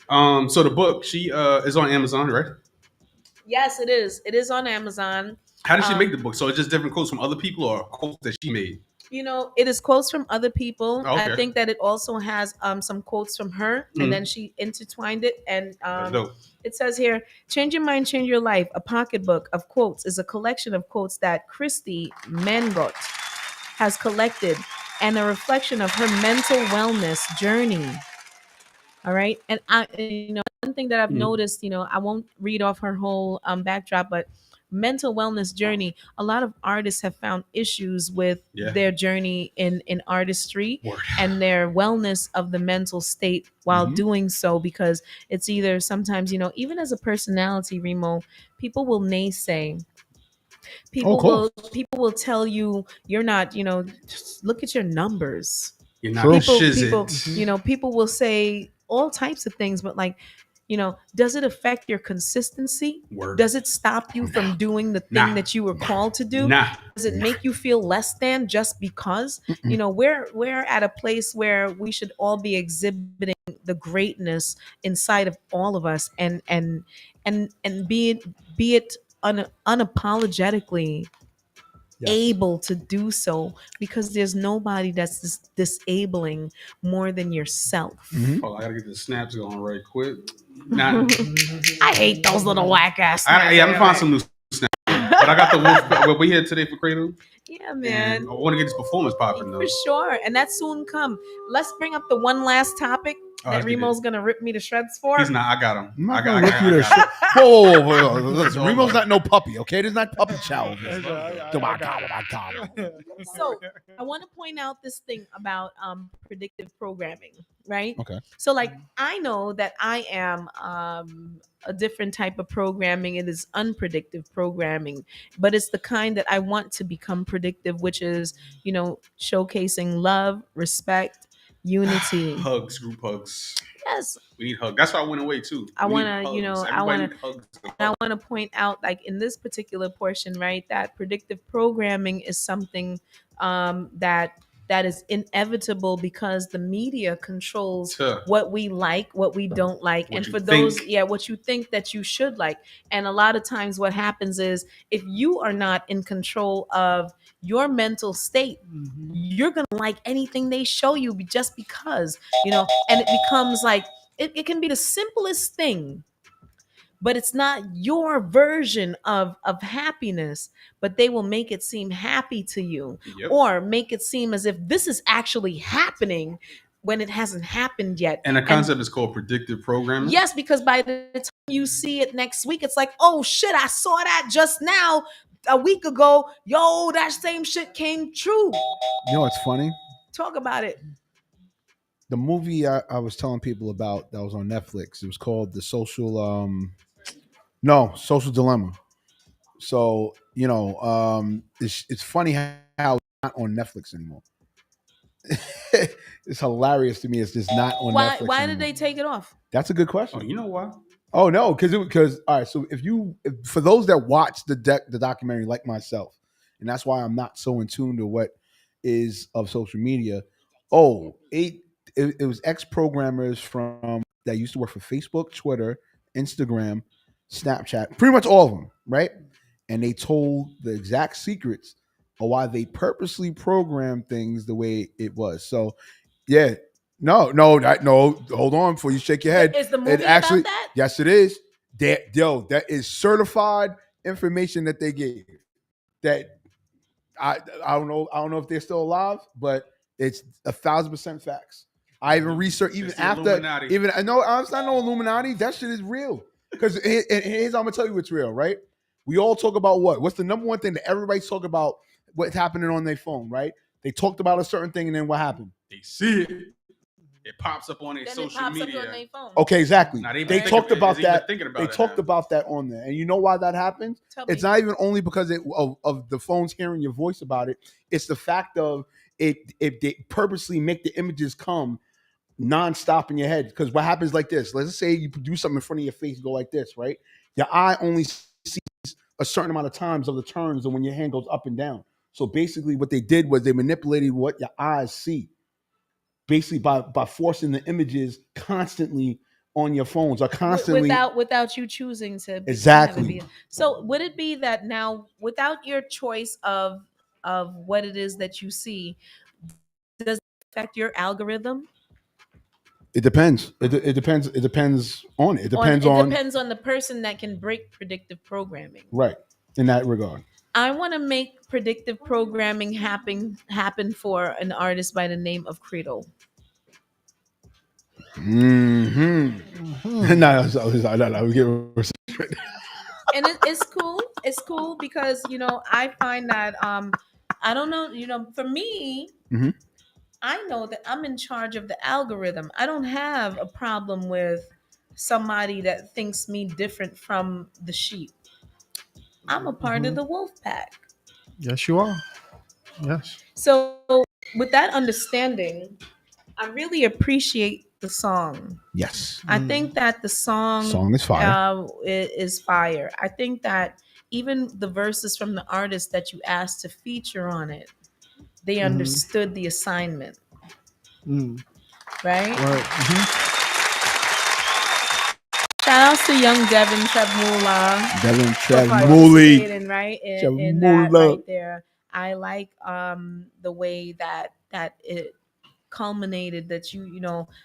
So the book, she is on Amazon, right? Yes, it is. It is on Amazon. How did she make the book? So it's just different quotes from other people or quotes that she made? It is quotes from other people. Okay. I think that it also has some quotes from her, and then she intertwined it. And That's dope. it says here, Change Your Mind, Change Your Life, a pocketbook of quotes is a collection of quotes that Christy Mangot has collected and a reflection of her mental wellness journey. All right. And one thing that I've noticed, I won't read off her whole backdrop, but mental wellness journey, a lot of artists have found issues with their journey in artistry and their wellness of the mental state while doing so, because it's either sometimes, even as a personality, Remo, people will naysay. People will tell you you're not, just look at your numbers. You're not People will say all types of things, but like, does it affect your consistency? Word. Does it stop you from doing the thing that you were called to do? Does it make you feel less than just because? We're at a place where we should all be exhibiting the greatness inside of all of us, and be it unapologetically able to do so, because there's nobody that's disabling more than yourself. Oh, I gotta get the snaps going right quick. I hate those little whack ass snaps. I'm gonna find some new snaps. But I got the wolf. What we here today for Cradle? Yeah, man. And I want to get this performance popping though. For sure, and that soon come. Let's bring up the one last topic that Remo's gonna rip me to shreds for. He's not. I got him. I'm not gonna rip you to shreds. Whoa. Listen, Remo's not no puppy, okay? There's not puppy chow. So I want to point out this thing about predictive programming, right? Okay. So like, I know that I am a different type of programming. It is unpredictive programming, but it's the kind that I want to become predictive, which is, showcasing love, respect, unity, hugs, group hugs. Yes, we need hugs. That's why I went away too. I want to point out, like in this particular portion, right, that predictive programming is something that is inevitable because the media controls what we like, what we don't like, and for those, what you think that you should like. And a lot of times what happens is, if you are not in control of your mental state, you're going to like anything they show you just because, and it becomes like, it can be the simplest thing, but it's not your version of happiness, but they will make it seem happy to you, or make it seem as if this is actually happening when it hasn't happened yet. And the concept is called predictive programming. Yes, because by the time you see it next week, it's like, oh shit, I saw that just now, a week ago. Yo, that same shit came true. You know what's funny? Talk about it. The movie I was telling people about that was on Netflix, it was called The Social Dilemma. So, it's funny how it's not on Netflix anymore. It's hilarious to me. It's just not on Netflix. Why anymore. did they take it off? That's a good question. Oh, you know why? Oh no, because all right. So if for those that watch the documentary, like myself, and that's why I'm not so in tune to what is of social media. Oh, it was ex programmers from that used to work for Facebook, Twitter, Instagram, Snapchat, pretty much all of them, right? And they told the exact secrets of why they purposely programmed things the way it was. So, yeah, no, hold on before you shake your head. Is the movie It actually, about that? yes, it is. That is certified information that they gave. That I don't know if they're still alive, but it's 1,000% facts. I even researched even It's the after Illuminati. even I know I'm not no Illuminati. That shit is real. Because here's I'm gonna tell you what's real, right? We all talk about what? What's the number one thing that everybody's talking about? What's happening on their phone, right? They talked about a certain thing, and then what happened? They see it. It pops up on their Then it social pops up media. on their phone. Okay, exactly. Not even They thinking- talked about is even that. thinking about They it talked now. about that on there, and you know why that happens? Tell me. It's not even only because of the phones hearing your voice about it. It's the fact of it. If they purposely make the images come nonstop in your head, because what happens like this? Let's say you do something in front of your face, go like this, right? Your eye only sees a certain amount of times of the turns, and when your hand goes up and down. So basically, what they did was they manipulated what your eyes see, basically by forcing the images constantly on your phones or constantly. without you choosing to Exactly. have it be. So would it be that now, without your choice of what it is that you see, does it affect your algorithm? It depends. It depends. It depends on it. It depends on depends on the person that can break predictive programming. right in that regard. I want to make predictive programming happen for an artist by the name of Credo. Mm-hmm. No, we get And it's cool. It's cool because I find that I don't know, for me, Mhm. I know that I'm in charge of the algorithm. I don't have a problem with somebody that thinks me different from the sheep. I'm a part of the wolf pack. Yes, you are. Yes. So with that understanding, I really appreciate the song. Yes. I think that the Song is fire. is fire. I think that even the verses from the artist that you asked to feature on it, they understood the assignment, Mm. right? Right. Shout outs to young Devin Trebmula Devin for Trevmuli. participating, right? In that Trebmula. right there. I like the way that it culminated, that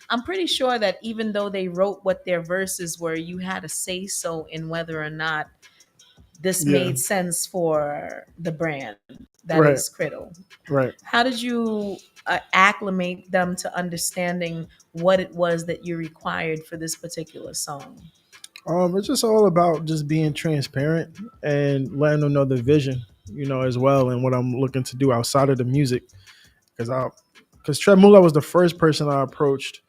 I'm pretty sure that even though they wrote what their verses were, you had a say so in whether or not this Yeah. made sense for the brand that Right. is Criddle. Right. How did you acclimate them to understanding what it was that you required for this particular song? It's just all about just being transparent and letting them know the vision, as well, and what I'm looking to do outside of the music. Because Tremula was the first person I approached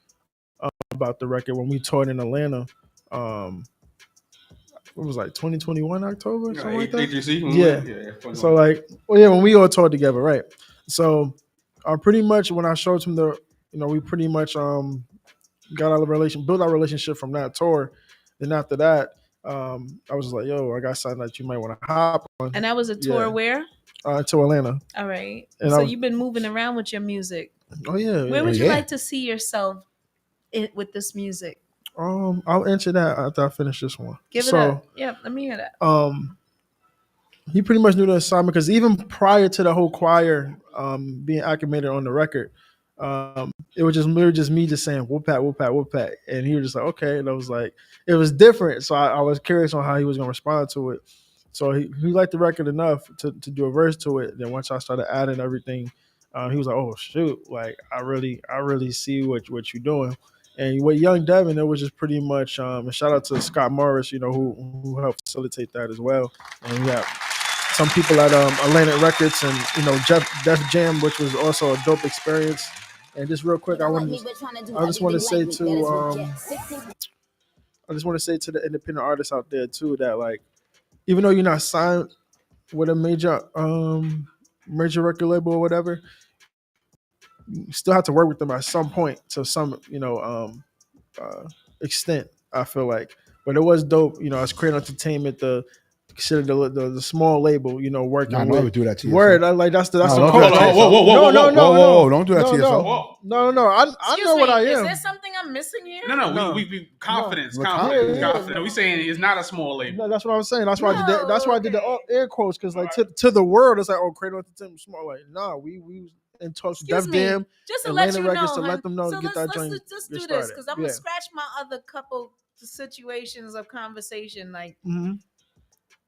about the record when we toured in Atlanta. It was like 2021 October, something like that. AGC? Yeah. So when we all toured together, right? So pretty much when I showed him we pretty much built our relationship from that tour. Then after that, I was just like, yo, I got something that you might want to hop on. And that was a tour Yeah. where? To Atlanta. All right. And So I- you've been moving around with your music. Oh yeah. Where would you Yeah. like to see yourself with this music? I'll answer that after I finish this one. Give it up. Yeah, let me hear that. He pretty much knew the assignment because even prior to the whole choir being acclimated on the record, it was just me just saying whoop pat, whoop pat, whoop pat, and he was just like okay, and I was like it was different, so I was curious on how he was gonna respond to it. So he liked the record enough to do a verse to it. Then once I started adding everything, he was like, oh shoot, like I really see what you're doing. And with Young Devin, it was just pretty much and shout out to Scott Morris, who helped facilitate that as well. And we have some people at Atlantic Records and Def Jam, which was also a dope experience. And just real quick, I just want to say to the independent artists out there too that like even though you're not signed with a major record label or whatever, you still have to work with them at some point to some extent, I feel like. But it was dope, as Creative Entertainment, the consider the small label, you know, working Nah, with. don't ever do that to yourself. Word, that's the No, code. don't do that to yourself. Whoa, don't do that to yourself. No. I Excuse know what me, I Is am. there something I'm missing here? No, No. we confidence. No. Confidence. Yeah. Confidence. We saying it's not a small label. No, that's what I was saying. That's why I did that. That's why I did the okay. air quotes, because like to the world, it's like, oh, Cradle Entertainment small. Like, nah, we was in talks with Excuse Def me, Jam, just to Atlanta let you Records know, to let hun. them know So to get that joint. let's get do this, started. because I'm Yeah. gonna scratch my other couple situations of conversation. Like, Mhm.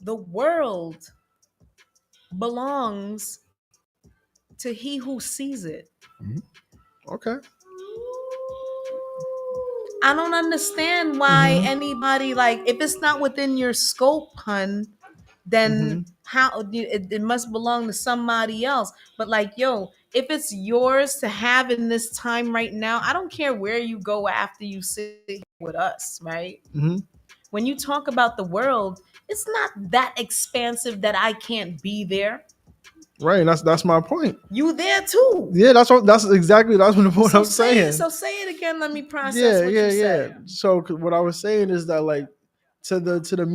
the world belongs to he who sees it. Okay. I don't understand why Mhm. anybody, like, if it's not within your scope, hun, then how it must belong to somebody else. But like, yo, if it's yours to have in this time right now, I don't care where you go after you sit here with us, right? Mhm. When you talk about the world, it's not that expansive that I can't be there. Right. That's my point. You there too. Yeah, that's what the point So I'm saying. So say it again. Let me process Yeah, what you said. So 'cause what I was saying is that, like, to the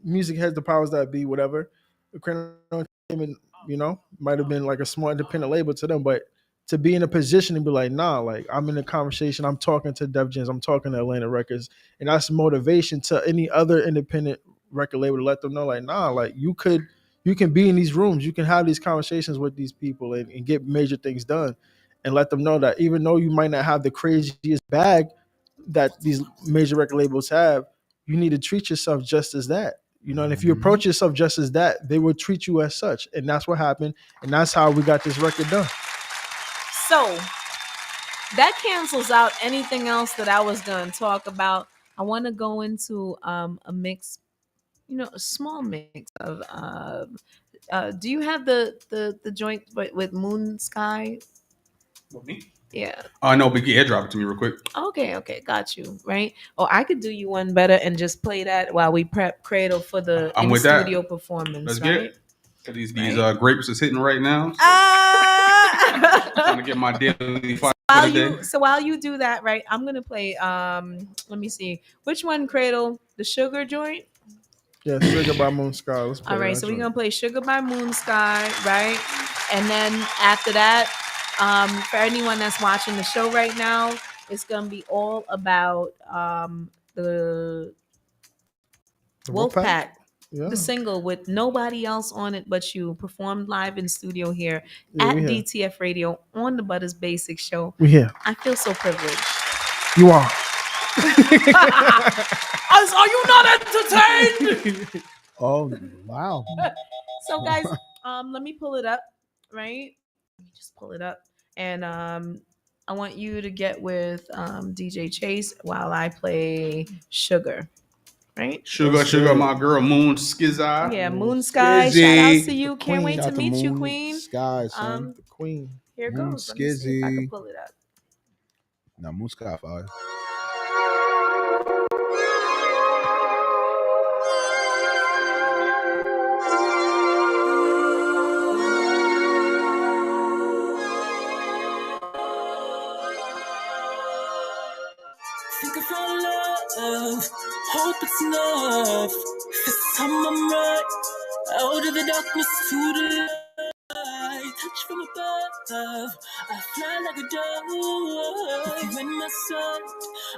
music heads, the powers that be, whatever, the Cradle Entertainment, you know, might have been like a small independent label to them, but to be in a position to be like, nah, like, I'm in a conversation, I'm talking to Def Jams, I'm talking to Atlanta Records, and that's motivation to any other independent record label to let them know, like, nah, like, you can be in these rooms, you can have these conversations with these people and get major things done, and let them know that even though you might not have the craziest bag that these major record labels have, you need to treat yourself just as that. You know, and if you approach yourself just as that, they will treat you as such. And that's what happened. And that's how we got this record done. So that cancels out anything else that I was going to talk about. I want to go into a mix, a small mix of. Do you have the joint with Moon Sky? With me? Yeah. No, but yeah, drop it to me real quick. Okay, got you. Right. Or I could do you one better and just play that while we prep Cradle for the I'm with that. studio performance. Let's right? get it. These grapes is hitting right now. Trying to get my daily five today. So while you do that, right, I'm gonna play. Let me see which one, Cradle, the Sugar joint. Yeah, Sugar by Moon Sky. Let's play All right, that so we're joint. gonna play Sugar by Moon Sky, right? And then after that, for anyone that's watching the show right now, it's gonna be all about the Wolfpack. Yeah. The single with nobody else on it but you, performed live in studio here Yeah, at we here. DTF Radio on the Butters Basics show. We here. I feel so privileged. You are. Are you not entertained? Oh, wow. So guys, let me pull it up, right? Let me just pull it up. And I want you to get with DJ Chase while I play Sugar. Right? Sugar, my girl Moon Skizzy. Yeah, Moon Sky. Shout out to you. Can't wait to Shout meet you, Moon Queen. Sky, son. The Queen. Here Moon goes. Let me see if I Skizzy. can pull it up. Now, Moon Sky, fire. Think I found love, hope it's enough. This time I'm right, out of the darkness to the light. Touch from above, I fly like a dove. With you in my sight,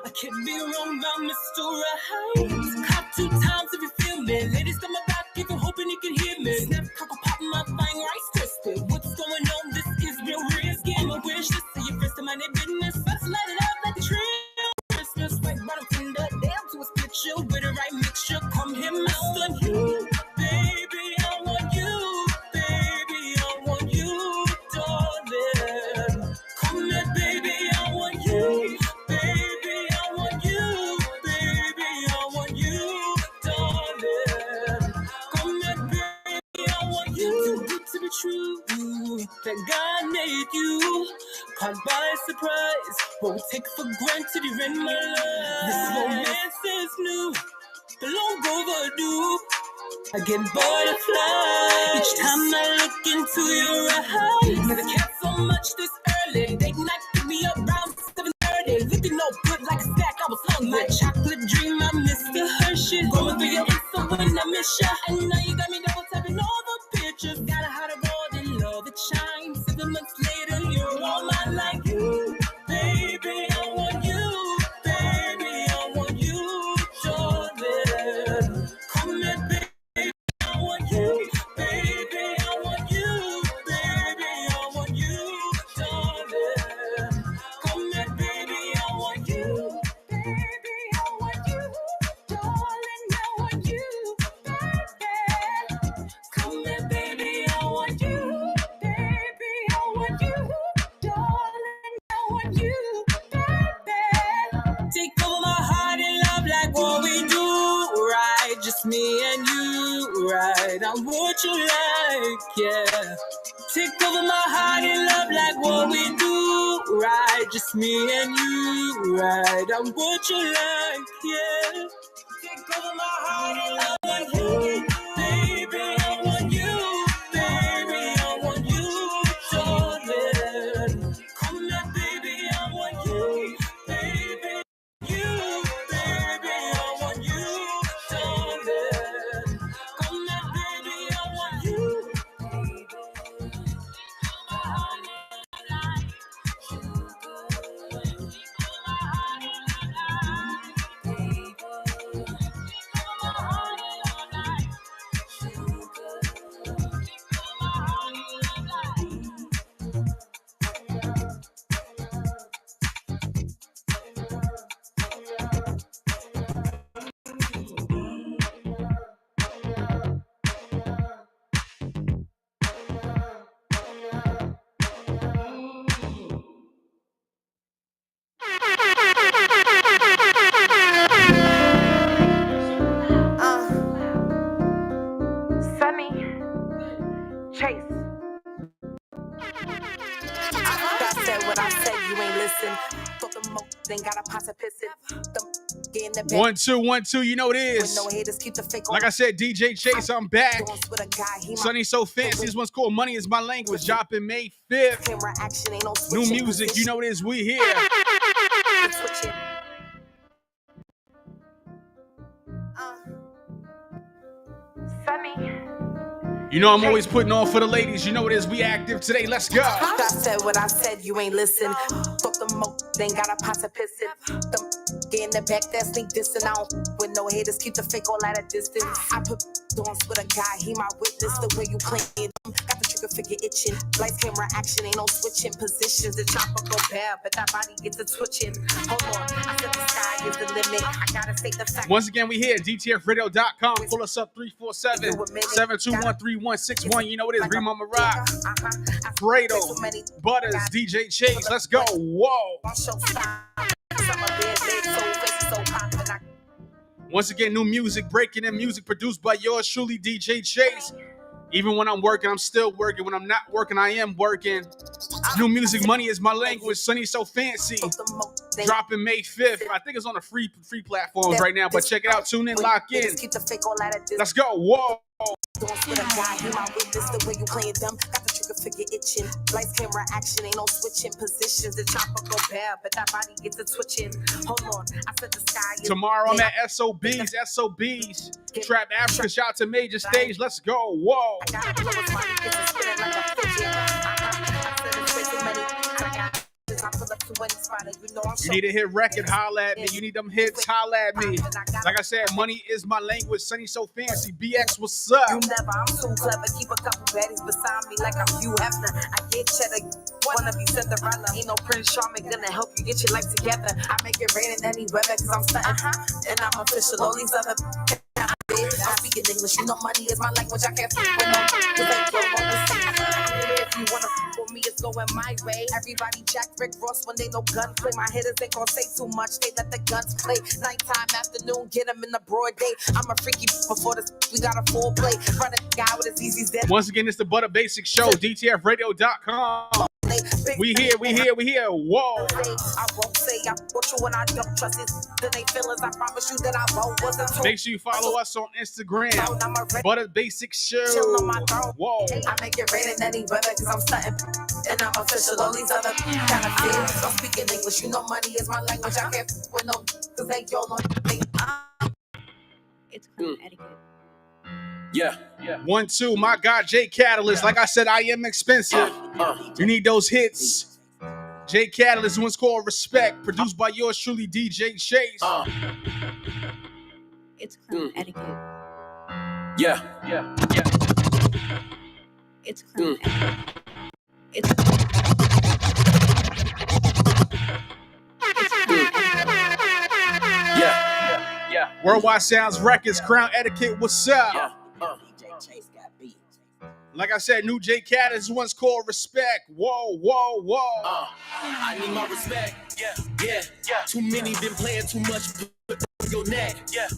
I can't be wrong about Mr. Right. Caught 2 times if you feel me. Ladies got my back, if you're hoping you can hear me. Snap, crackle, pop, my fine rice twisted. What's going on? This is real risky. I wish to see your first time I did business. Let's light it up like a tree. Just like bottom tender, down to a picture with the right mixture. Come here, Mr. You, baby, I want you, baby, I want you, darling. Come here, baby, I want you, baby, I want you, baby, I want you, darling. Come here, baby, I want you. Too good to be true, that God made you. Caught by surprise, what we take for granted here in my life. This romance is new, but long overdue. I get butterflies each time I look into your eyes. Never cared so much this early. Date night pick me up around 7:30. Looking no good like a stack I was hung. My chocolate dream, I miss the Hershey. Going through your info when I miss Alicia. And now you got me double tapping over pictures. Got a heart of gold and love that shines. 7 months later, you're all mine like you. Baby, I want you. Baby, I want you, darling. Come here, baby, I want you. Baby, I want you. Baby, I want you, darling. Come here, baby, I want you. Baby, I want you, darling. I want you, baby. Come here, baby, I want you. Baby, I want you, darling. I want you, baby. Take over my heart and love like what we do, right? Just me and you, right? I'm what you like, yeah. Take over my heart and love like what we do, right? Just me and you, right? I'm what you like, yeah. Take over my heart and love like you, baby. I want you, baby. I want you, darling. Come here, baby. I want you, baby. You, baby. I want you, darling. Come here, baby. I want you, Sunny, Chase. I said what I said, you ain't listen. Thought the mo then got a pot of pissin'. The in the bed. 1 2 1 2. You know what it With is. no haters, keep the fake on. Like I said, DJ Chase, I'm back. Doing with a guy, he my Sunny So Fancy. This one's called Money Is My Language. Dropping May 5th. camera action, ain't no New switching music. You know what it is. We here. position. Switching. Sunny. You know I'm always putting on for the ladies. You know what it is. We active today. Let's go. I said what I said, you ain't listen. Thought the mo then got a pot of pissin'. The in the back that sneak dissing out. With no haters, keep the fake all at a distance. I put on with a guy, he my witness. The way you playing, got the trigger figure itching. Lights, camera, action, ain't no switching positions. The chopper go bad, but that body gets a twitching. Hold on, I said the sky is the limit. I gotta state the fact. Once again, we here. DTFradio.com. Pull us up 347-721-3161. You know what it is. Remo Rock. Fredo. Butters. DJ Chase. Let's go. Whoa. Once again, new music, breaking in music produced by yours truly, DJ Chase. Even when I'm working, I'm still working. When I'm not working, I am working. New music, Money Is My Language. Sunny So Fancy. Dropping May 5th. I think it's on the free platforms right now, but check it out. Tune in, lock in. Let's go. Whoa. With a guy, he my witness. The way you playing dumb, got the trigger figure itching. Lights, camera, action, ain't no switching positions. The chopper go bad, but that body gets a twitching. Hold on, I said the sky is Tomorrow I'm at SOBs. Trap Africa. Shout out to Major Stage. Let's go. Whoa. I gotta blow his money, get it spinning like a fidget. I said it's way too many. I got I pull up to any spot, and you know I'm You need a hit record, holla at me. You need them hits, holla at me. Like I said, Money Is My Language. Sunny So Fancy. BX, what's up? You never, I'm too clever. Keep a couple baddies beside me like I'm Hugh Hefner. I get cheddar, wanna be Cinderella. Ain't no Prince Charming gonna help you get your life together. I make it rain in any weather cause I'm stunting. And I'm official, all these other I'm speaking English, you know money is my language. I can't speak with no cause they don't understand. If you wanna for me, it's going my way. Everybody Jack Rick Ross when they no gunplay. My hitters ain't gonna say too much, they let the guns play. Nighttime, afternoon, get them in the broad day. I'm a freaky before this, we got a full play. Run a guy with his easy dead. Once again, it's the Butter Basic Show, DTFradio.com. We here. Whoa. I won't say I want you when I don't trust it. Then they feelings, I promise you that I won't. Wasn't told. Make sure you follow us on Instagram. Butter Basic Show. Whoa. I make it rain in any weather cause I'm stunting. And I'm official, all these other kind of feelings. I'm speaking English, you know money is my language. I can't with no cause they y'all on me. It's clown etiquette. Yeah. 1, 2, my God, J Catalyst. Like I said, I am expensive. You need those hits. J Catalyst, one's called Respect, produced by yours truly, DJ Chase. It's clown etiquette. Yeah. It's clown etiquette. It's Yeah. Worldwide Sounds Records, Crown Etiquette, what's up? Yeah. Like I said, new J Catalyst, one's called Respect. Whoa. I need my respect. Yeah. Too many been playing too much. Put on your neck. Yeah.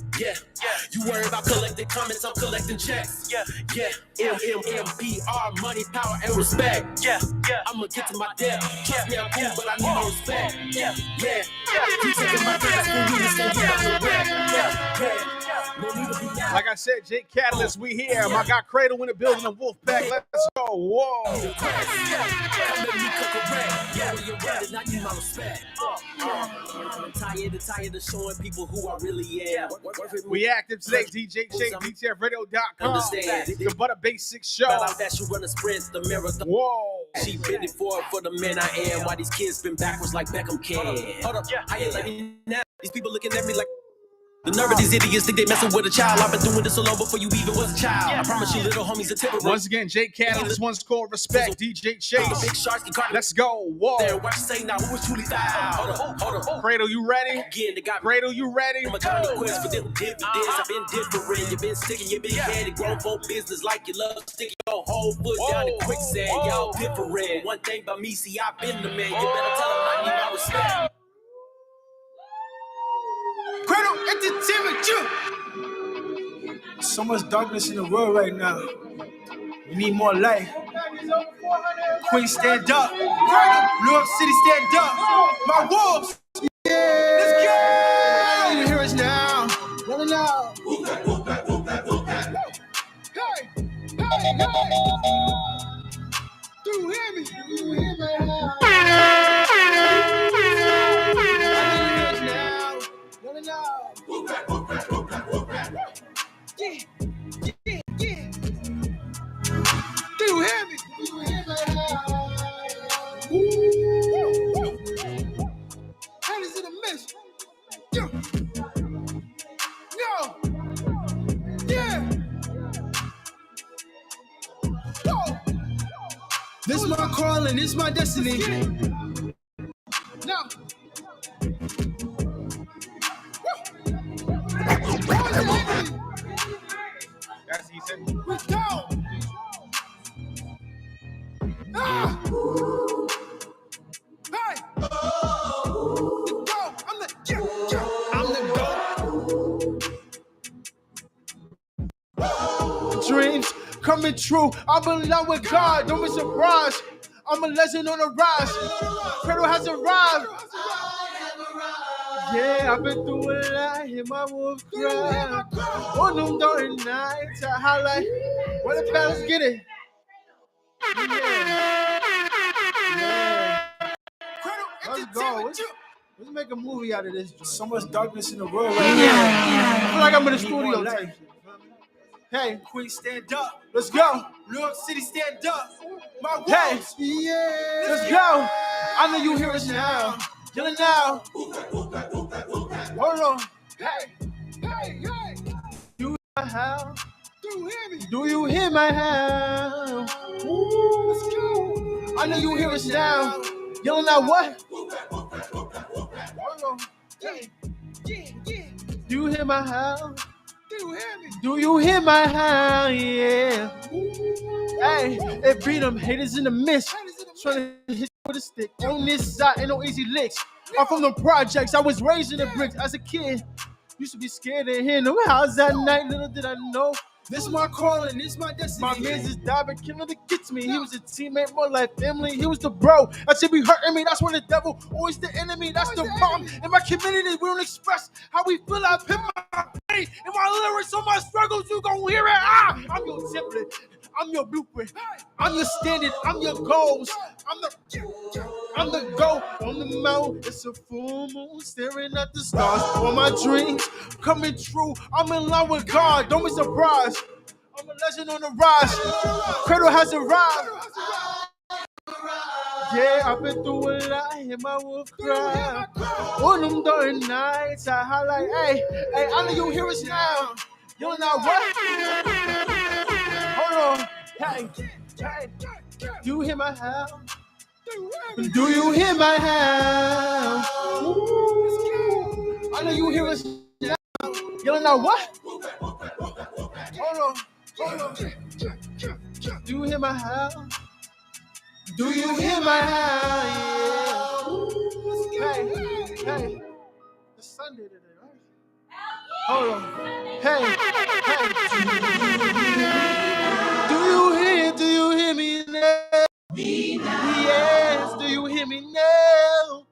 You worry about collecting comments, I'm collecting checks. Yeah. MMMPR, money, power, and respect. Yeah. I'ma get to my debt. Trust me, I'm cool, but I need more respect. Yeah. Keep taking my time, school, we just gonna get out the rap. Yeah. No need to be loud. Like I said, J Catalyst, we here. My God, Cradle in the building, and Wolfpack. Let's go. Whoa. I'm tired of showing people who I really am. We active today, DJ Chase, DTFradio.com. Understand. The Butter Basics Show. Shout out that you run a sprint, the marathon. Whoa. She been it for the man I am. Why these kids spin backwards like Beckham can? Hold up. How you like me now? These people looking at me like. The nerve of these idiots think they messing with a child. I've been doing this so long before you even was a child. I promise you, little homies are temporary. Once again, J Catalyst, one's called Respect, DJ Chase. Big sharks can caught. Let's go. Whoa. There, watch say now who was truly foul. Hold up. Cradle, you ready? Again, they got me. Cradle, you ready? I'm a quest for them dividends. I've been different. You've been sticking your big headed, grown folk business like you love sticking your whole foot down in quicksand. Y'all different. One thing about me, see, I've been the man. You better tell them I need my respect. Cradle Entertainment, you. So much darkness in the world right now. We need more light. Queen, stand up. New York City, stand up. My wolves. Yeah. Let's go. You hear us now. Let me know. Hey. Do you hear me? Do you hear me? Yeah. Do you hear me? How is it a mess? Yeah. Whoa. This is my calling, this is my destiny. No. That's easy. We go. Ah. Hey. Go. I'm the go. Dreams coming true. I'm in love with God. Don't be surprised. I'm a legend on the rise. Cradle has arrived. Yeah, I've been through a lot. Hear my wolf cry. On them dark nights, I highlight. Where the fellas get it? Yeah. Let's go. Let's make a movie out of this. So much darkness in the world right now. I feel like I'm in the studio type shit. Hey, Queen, stand up. Let's go. New York City, stand up. My wolves. Yeah. Let's go. I know you hear us now. Killing now. Hold on. Hey. Do you hear my house? Do you hear my house? Let's go. I know you hear us now. Yelling out what? Hold on. Yeah. Do you hear my house? Do you hear my house? Yeah. Hey, it beat them haters in the mist. Trying to hit you with a stick. On this side, ain't no easy licks. I'm from the projects. I was raised in the bricks as a kid. Used to be scared to hear no house at night. Little did I know. This is my calling, this is my destiny. My man's just died, but killing to get to me. He was a teammate, more like family. He was the bro. That should be hurting me. That's where the devil, always the enemy. That's the problem. In my community, we don't express how we feel. I pin my pain in my lyrics, on my struggles. You gon' hear it. I'm your template. I'm your blueprint. I'm your standard. I'm your goals. I'm the goal on the mountain. It's a full moon staring at the stars. All my dreams coming true. I'm in love with God. Don't be surprised. I'm a legend on the rise. Cradle has arrived. Yeah, I've been through a lot, hear my wolf cry. On them dark nights, I highlight, hey, I know you hear us now. You know what? Hold on, hey, you hear my house? Do you hear my house? I know you hear us now. You know what? Hold on. Do you hear my house? Do you hear my house? Yeah. Hey. It's Sunday today, right? Hold on. Hey. Do you hear me now? Yes, do you hear me now?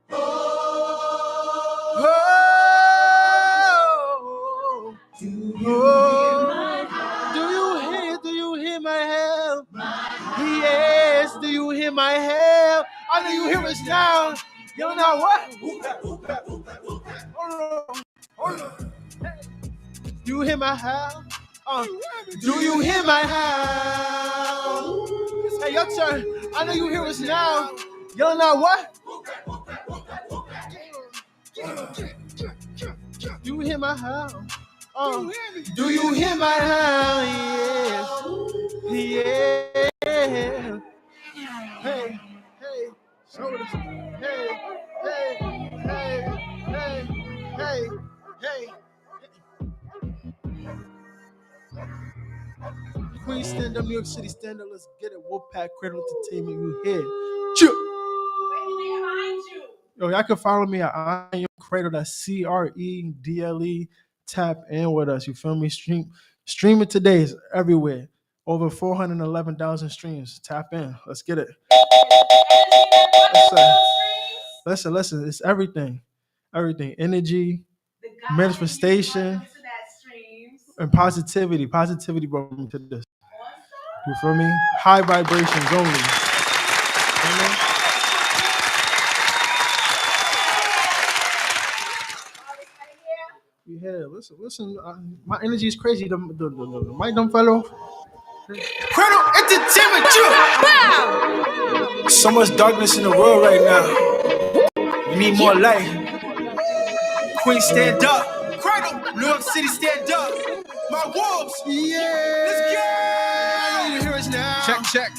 Do you hear my help? Yes, do you hear my help? I know you hear us now. You know what? Hold on. Hey. Do you hear my help? Do you hear my house? Hey, your turn. I know you hear us now. You know what? Do you hear my house? Do you hear my house? Yes. Yeah. Hey. Shoulders. Hey. Queen stand up, New York City stand up. Let's get it. Wolfpack Cradle Entertainment. You here? Yo, y'all can follow me at I Am Cradle. That's CREDLE. Tap in with us. You feel me? Stream it today. It's everywhere. Over 411,000 streams. Tap in. Let's get it. Listen. It's everything. Energy, manifestation, and positivity. Positivity brought me to this. You feel me? High vibrations only. Yeah, listen. My energy is crazy. The mic don't fell off. Cradle Entertainment. So much darkness in the world right now. We need more light. Queen, stand up. Cradle, New York City, stand up. My wolves. Yeah. Let's go. You hear us now. Check.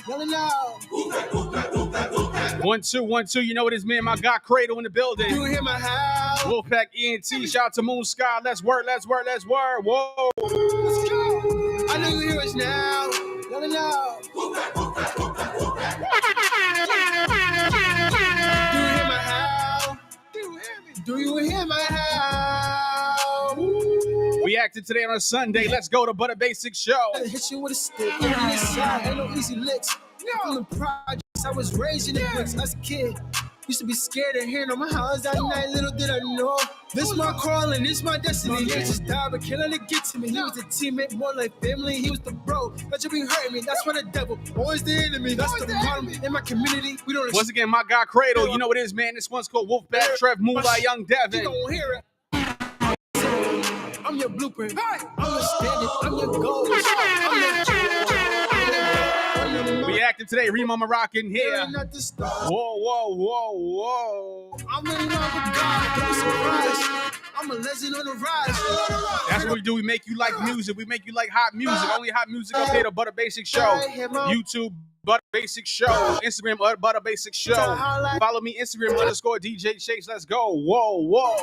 1 2. You know what it is, man. My guy Cradle in the building. You hear my house? Wolfpack ENT. Shout out to Moon Sky. Let's work. Whoa. Let's go. I know you hear us now. Let it know. Do you hear my house? We acted today on a Sunday. Let's go to Butter Basic Show. Hit you with a stick. Ain't no easy licks. From the projects, I was raised in the bricks as a kid. Used to be scared of hearing on my house that night. Little did I know. This my calling, this my destiny. He just died, but killing to get to me. He was a teammate, more like family. He was the bro. That you be hurting me. That's why the devil always the enemy. That's the problem in my community. We don't. Once again, my guy Cradle. You know what it is, man. This one's called Wolfpack, Trev, Moonlight, Young Devin. You don't hear it. I'm your blueprint. I'm your standard. I'm your goal. We acting today. Remo Moroccan here. Whoa. I'm in love with God. Don't surprise. I'm a legend on the rise. That's what we do. We make you like music. We make you like hot music. Only hot music up here to Butter Basic Show. YouTube, Butter Basic Show. Instagram, Butter Basic Show. Follow me, Instagram, _DJ Chase. Let's go. Whoa.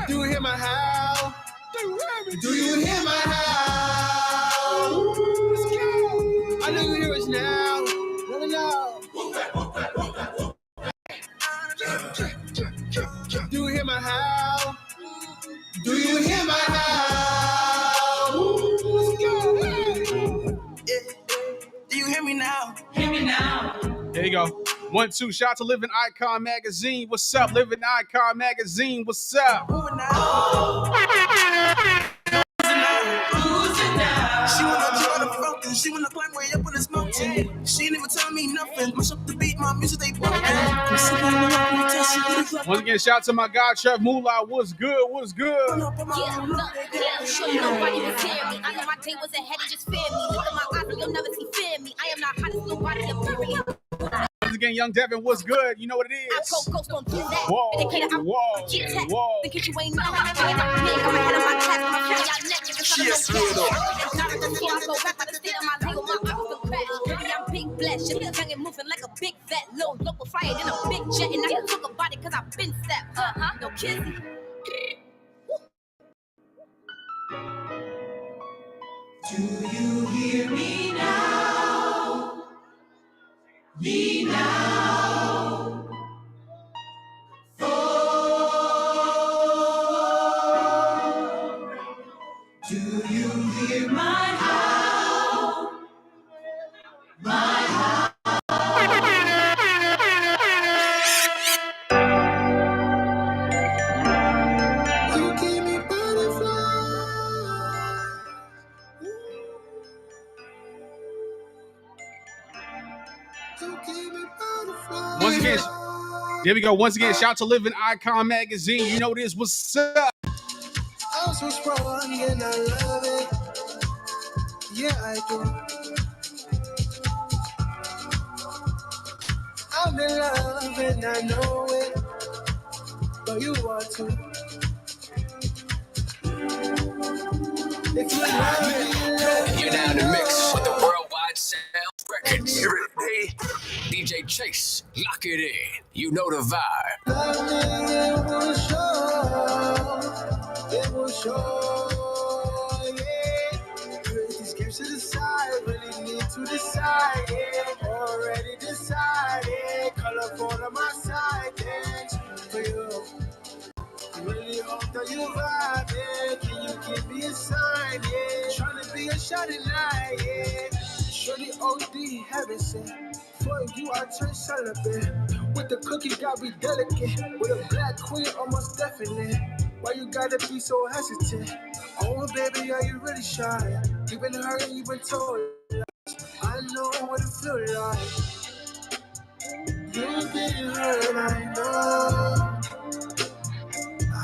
Do you hear my house? Do you hear my house? I know you hear us now. Let it know. Do you hear my house? Do you hear my house? Do you hear me now? Hear me now. There you go. 1 2. Shout out to Living Icon Magazine. What's up, Living Icon Magazine? What's up? She wanna draw the broken. She wanna climb way up on this mountain. She ain't even tell me nothing. Mash up the beat, my music they broken. I'm sitting in the rock, Once again, shout out to my God, Chef Moolah. What's good? What's good? Sure nobody was hearing me. I know my day was ahead and just fear me. Look at my eyes and you'll never see fear me. I am not hot as nobody up period. Once again, Young Devin, what's good? You know what it I is. go ghost on do that. Whoa, Indicator, I'm whoa, get attacked. whoa. Think you ain't know. I'm ahead of my class. I'm ahead y'all neck. Yes, I go back by the state of my legal. My uncles will crash. Baby, I'm big blessed. Shit, young and moving like a big fat load. Local flyer than a big jet. And I can talk about it because I've been set. No kissing. Do you hear me now? Me now. Oh, do you hear my howl? My howl. You give me butterflies. You give me butterflies. Once again, there we go. Once again, shout out to Living Icon Magazine. You know this. What's up? I'm so strong and I love it. Yeah, I do. I'm in love and I know it. But you are too. If you love it, You're now in the mix with the Worldwide Sound Records. Every day, DJ Chase, lock it in. You know the vibe. love me, it will show. It will show, yeah. Put these games to the side, really need to decide, yeah. Already decided, colorful on my side, thanks for you. Really hope that you vibe, yeah. Can you give me a sign, yeah? Tryna be a shawty night, yeah. Shorty OD, heaven sent. For you, I turn celibate. With the cookie, got me delicate. With a black queen, almost definite. Why you gotta be so hesitant? Oh, baby, are you really shy? You been hurt and you been told. I know what it feel like. You've been hurt, I know.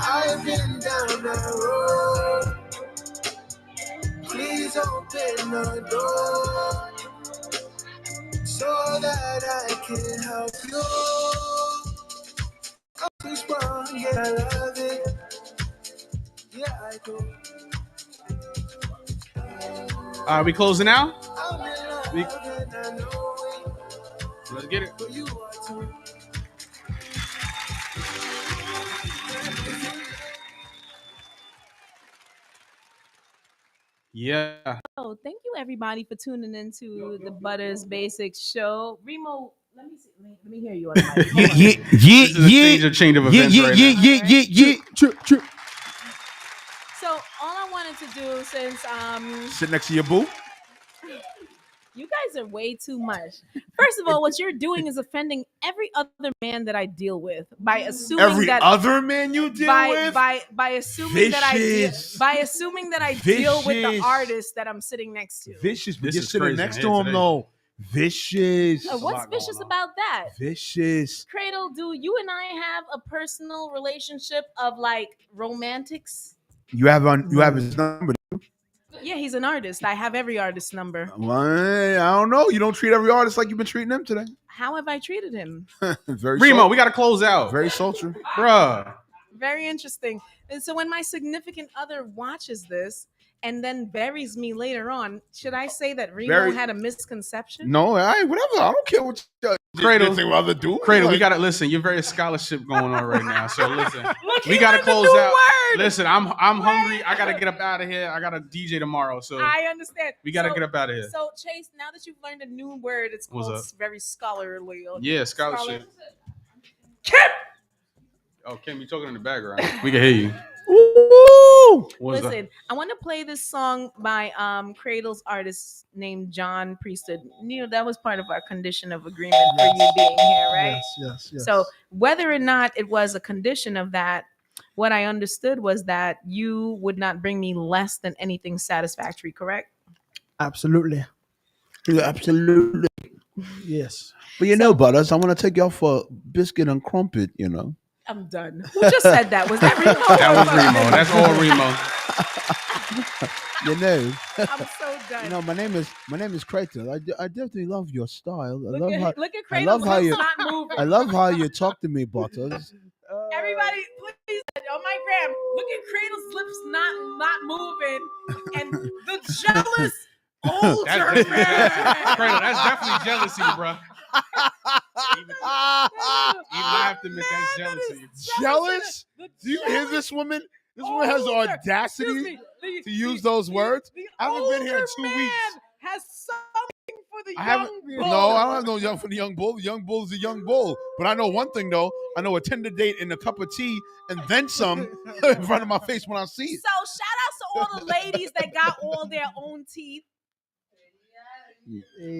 I've been down that road. Please open the door so that I can help you. I'm too strong, yeah, I love it. Yeah, I do. All right, we closing out? I'm in love We- and I know it. Let's get it. But you are too. Yeah. Oh, thank you everybody for tuning into the Butters Basics show. Remo, let me see. Let me hear you on the mic. Hold on. This is a change of events right now. So all I wanted to do, since Sit next to your boo. you guys are way too much. First of all, what you're doing is offending every other man that I deal with by assuming Every that other man you deal with. by assuming that I Vicious. deal with the Vicious. artist that I'm sitting next to. Vicious. But This you're is sitting crazy next in to here him today. though. Vicious. What's lot going vicious on. about that? Vicious. Cradle, do you and I have a personal relationship of like romantics? You have his number. Yeah, he's an artist. I have every artist number. Well, I don't know. You don't treat every artist like you've been treating them today. How have I treated him? Very Remo, sultry. we got to close out. Very sultry. Bruh. Very interesting. And so when my significant other watches this and then buries me later on, should I say that Remo Very- had a misconception? No, whatever. I don't care what Cradle. you other do. Cradle, we Like, gotta listen. You're very scholarship going on right now. So listen, Look, we he gotta learned a close new out. word. Listen, I'm hungry. I gotta get up out of here. I gotta DJ tomorrow. So I understand. we gotta So- get up out of here. So Chase, now that you've learned a new word, it's What's called up? very scholarly. Yeah, scholarship. Kip! Oh, Kim, you talking in the background? We can hear you. Ooh. What's Listen, I want to play this song by Cradle's artist named John Priesthood. You know, that was part of our condition of agreement for you being here, right? Yes. So whether or not it was a condition of that, what I understood was that you would not bring me less than anything satisfactory, correct? absolutely. Yeah, absolutely. Yes. But you know, Butters, I want to take y'all for biscuit and crumpet. You know. I'm done. Who just said that? Was that Remo? That was Remo. That's all Remo. You know. I'm so done. You know, my name is Kratos. I definitely love your style. look at I love how Kratos you. not moving. I love how you talk to me, Butters. Everybody, please, on my gram, look at Cradle's lips not moving, and the jealous older man. Cradle, that's definitely jealousy, bro. Even I have to admit that's jealousy. Jealous? Do you hear this woman? This woman has the audacity to use those words. I haven't been here in 2 weeks. Has something for the I haven't. young bull. No, I don't have no young for the young bull. The young bull's a young bull. But I know one thing though. I know a Tinder date and a cup of tea and then some in front of my face when I see it. So shout out to all the ladies that got all their own teeth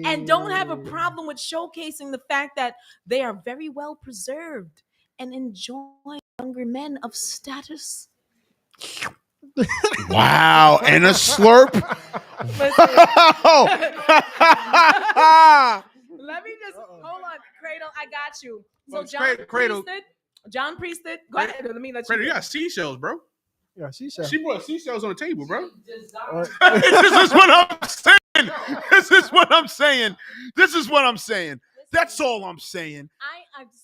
and don't have a problem with showcasing the fact that they are very well preserved and enjoy younger men of status. Wow, and a slurp. Let me just hold on, Cradle. I got you. So Well, John Cradle- Priested. Go ahead. Let me let Cradle, you. you got seashells, bro. Yeah, she said. She brought seashells on the table, bro. This is what I'm saying. This is what I'm saying. This is what I'm saying. That's all I'm saying.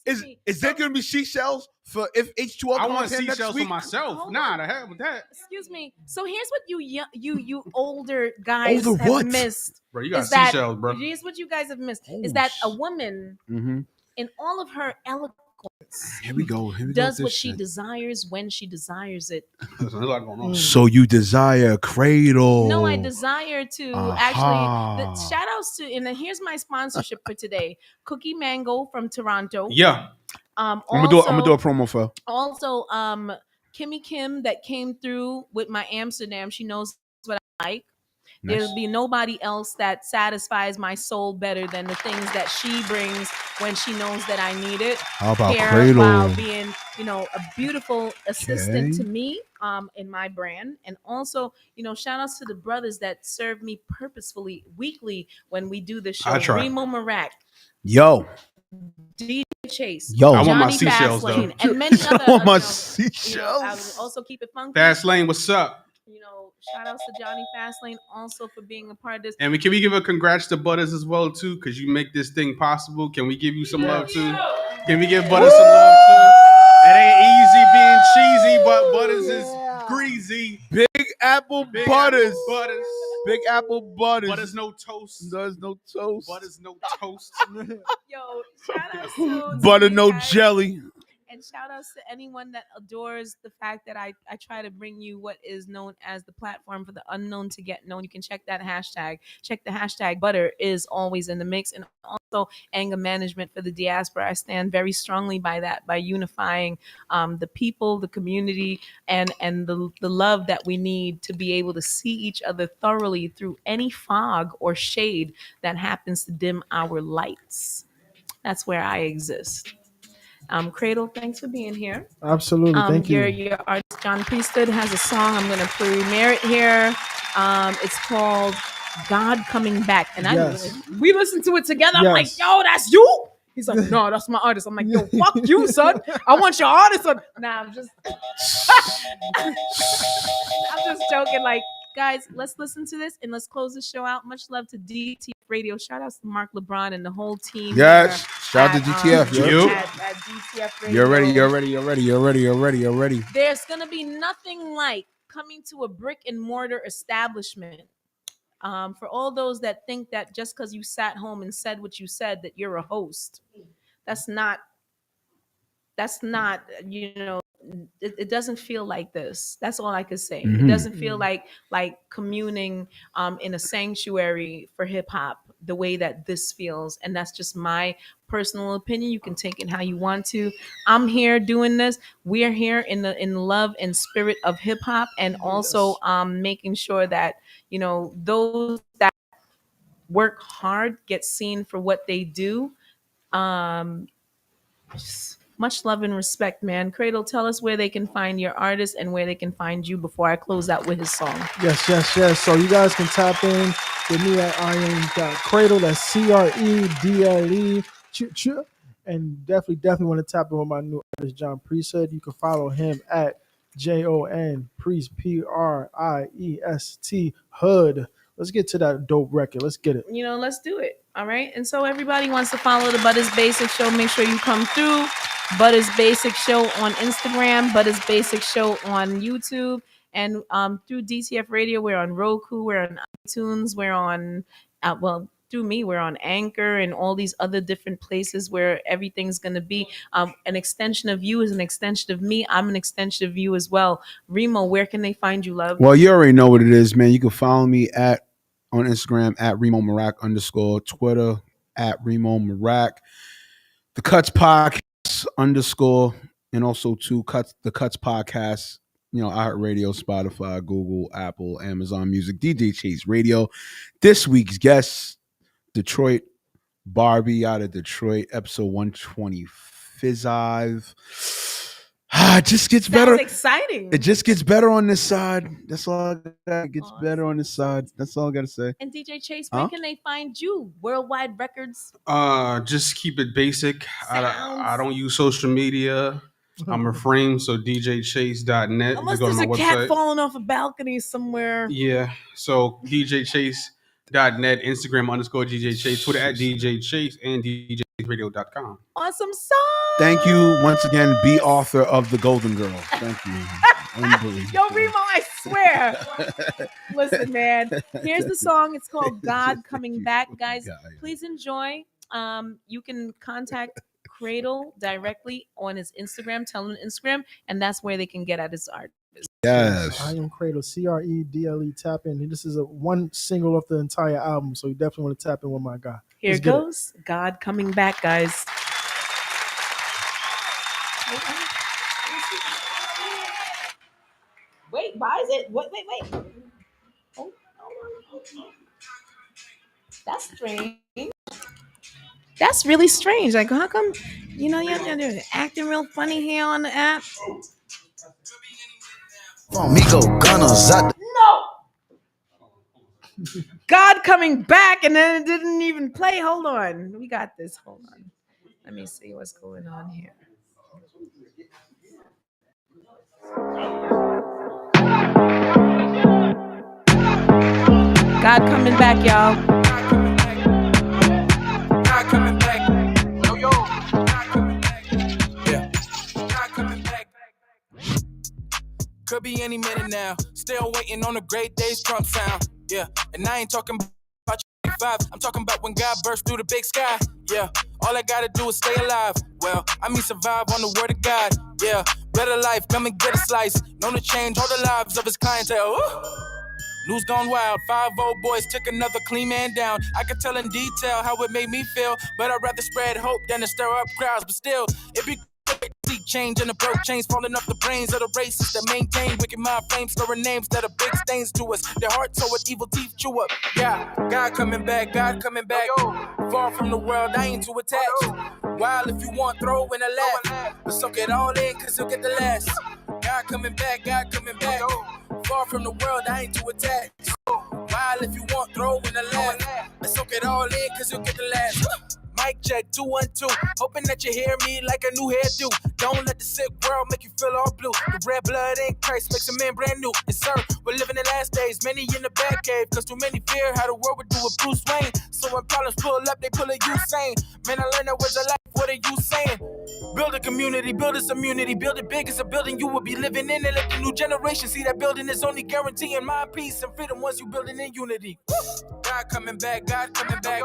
Is there going to be seashells for if H2O I comes want here next seashells week? for myself. Hold Nah, on. the hell with that. Excuse me. So here's what you older guys Older have what? missed. Bro, you got Is that- seashells, bro. Here's what you guys have missed. Oh, Is that a woman Mm-hmm. in all of her eloquence Here we go. does with what this she shit. desires when she desires it. There's a lot going on. So you desire Cradle? No, I desire to Aha. actually. Shout outs to, and then here's my sponsorship for today: Cookie Mango from Toronto. Yeah. I'm gonna do a promo for. Also, Kimmy Kim that came through with my Amsterdam. She knows what I like. Nice. There'll be nobody else that satisfies my soul better than the things that she brings when she knows that I need it. How about Here, Cradle? while being, a beautiful assistant Okay. to me, in my brand, and also, shout outs to the brothers that serve me purposefully weekly when we do the show. I try. Remo Marak, Yo, DJ Chase, Yo. I want my Johnny seashells, Fastlane, though. and many other. I want my I seashells. will also keep it funky. Fast Lane, what's up? Shout outs to Johnny Fastlane also for being a part of this. And can we give a congrats to Butters as well too? Because you make this thing possible. Can we give you some love too? Can we give Butters some love too? It ain't easy being cheesy, but Butters is greasy. Big Apple Big Butters. Apple Butters. Big Apple Butters. Butters no toast. There's no toast. Butters no toast. Yo, shout outs to Butter no guys. jelly. And shout outs to anyone that adores the fact that I try to bring you what is known as the platform for the unknown to get known. You can check that hashtag. Check the hashtag. Butter is always in the mix. And also anger management for the diaspora. I stand very strongly by that, by unifying the people, the community, and the love that we need to be able to see each other thoroughly through any fog or shade that happens to dim our lights. That's where I exist. Cradle, thanks for being here. Absolutely. Thank you. Your artist John Priesthood has a song. I'm going to premiere it here. It's called "God Coming Back," and we listened to it together. I'm like, "Yo, that's you." He's like, "No, that's my artist." I'm like, "Yo, fuck you, son. I want your artist on." Nah, I'm just joking. Like, guys, let's listen to this and let's close the show out. Much love to DTF Radio. Shout outs to Mark LeBron and the whole team. Yes. here Shout out to DTF. yo. at DTF Radio. You're ready. There's going to be nothing like coming to a brick and mortar establishment. For all those that think that just because you sat home and said what you said, that you're a host. That's not, it doesn't feel like this. That's all I could say. Mhm. It doesn't feel like communing in a sanctuary for hip hop the way that this feels. And that's just my personal opinion. You can take it how you want to. I'm here doing this. We're here in love and spirit of hip hop, and also making sure that those that work hard get seen for what they do. Much love and respect, man. Cradle, tell us where they can find your artist and where they can find you before I close out with his song. Yes. So you guys can tap in Get me at iam.cradle. That's CREDLE. And definitely want to tap in with my new artist, John Priesthood. You can follow him at JON Priest, PRIEST Hood. Let's get to that dope record. Let's get it. Let's do it. All right. And so everybody wants to follow the Butters Basic Show. Make sure you come through. Butters Basic Show on Instagram, Butters Basic Show on YouTube, and through DTF Radio. We're on Roku, we're on iTunes, we're on through me, we're on Anchor and all these other different places where everything's going to be. An extension of you is an extension of me. I'm an extension of you as well. Remo, where can they find you, love? Well, you already know what it is, man. You can follow me on Instagram at Remo Marak _, Twitter at Remo Marak, the Cuts Podcast _, and also the Cuts Podcast, iHeartRadio, Spotify, Google, Apple, Amazon Music, DJ Chase Radio. This week's guest, Detroit Barbie out of Detroit, episode 125. It just gets better. That's exciting. It just gets better on this side. That's all I got. It gets better on this side. That's all I got to say. And DJ Chase, where can they find you? Worldwide Records? Just keep it basic. I don't use social media. I'm a frame, so djchase.net. Unless go there's to a my cat website. falling off a balcony somewhere. Yeah, so djchase.net, Instagram _DJ Chase, Twitter at DJ Chase, and djradio.com. Awesome song. Thank you once again, be author of The Golden Girl. Thank you. Yo, Remo, I swear. Listen, man, here's the song. It's called God Coming Back. Guys, please enjoy. You can contact Cradle directly on his Instagram. Tell him Instagram, and that's where they can get at his art. Yes. I Am Cradle, CREDLE. Tap in. This is one single off the entire album, so you definitely want to tap in with my guy. Here it goes. God Coming Back, guys. Wait, why is it? Wait. Oh, that's strange. That's really strange. Like, how come, you're acting real funny here on the app? Migo Gunners out. No! God Coming Back, and then it didn't even play. Hold on. We got this. Hold on. Let me see what's going on here. God Coming Back, y'all. God coming back. Yo. God coming back. Yeah. God coming back. Could be any minute now. Still waiting on the great days Trump sound. Yeah. And I ain't talking about 25. I'm talking about when God burst through the big sky. Yeah. All I gotta do is stay alive. Well, I mean survive on the word of God. Yeah. Better life, come and get a slice. Known to change all the lives of his clientele. Ooh. News gone wild, 5-0 boys took another clean man down. I could tell in detail how it made me feel, but I'd rather spread hope than to stir up crowds. But still, it be great to see change and the broke chains falling off the brains of the racists that maintain wicked mind flames, slurring names that are big stains to us. Their hearts so with evil teeth chew up. Yeah, God coming back, God coming back. Far from the world, I ain't too attached. Wild if you want, throw in a laugh. But soak it all in, cause you'll get the last. God coming back, God coming back. Far from the world, I ain't too attached. Wild if you want, throw in a laugh. But soak it all in, cause you'll get the last. Mic check, 2 1 2. Hoping that you hear me like a new hairdo. Don't let the sick world make you feel all blue. The red blood in Christ makes a man brand new. Yes, sir, we're living the last days. Many in the bad cave, cause too many fear how the world would do with Bruce Wayne. So when problems pull up, they pull a Usain. Man, I learned that was a life. What are you saying? Build a community, build a community, build it big as a building you will be living in, and let the new generation see that building is only guaranteeing my peace and freedom once you building in unity. God coming back, God coming back.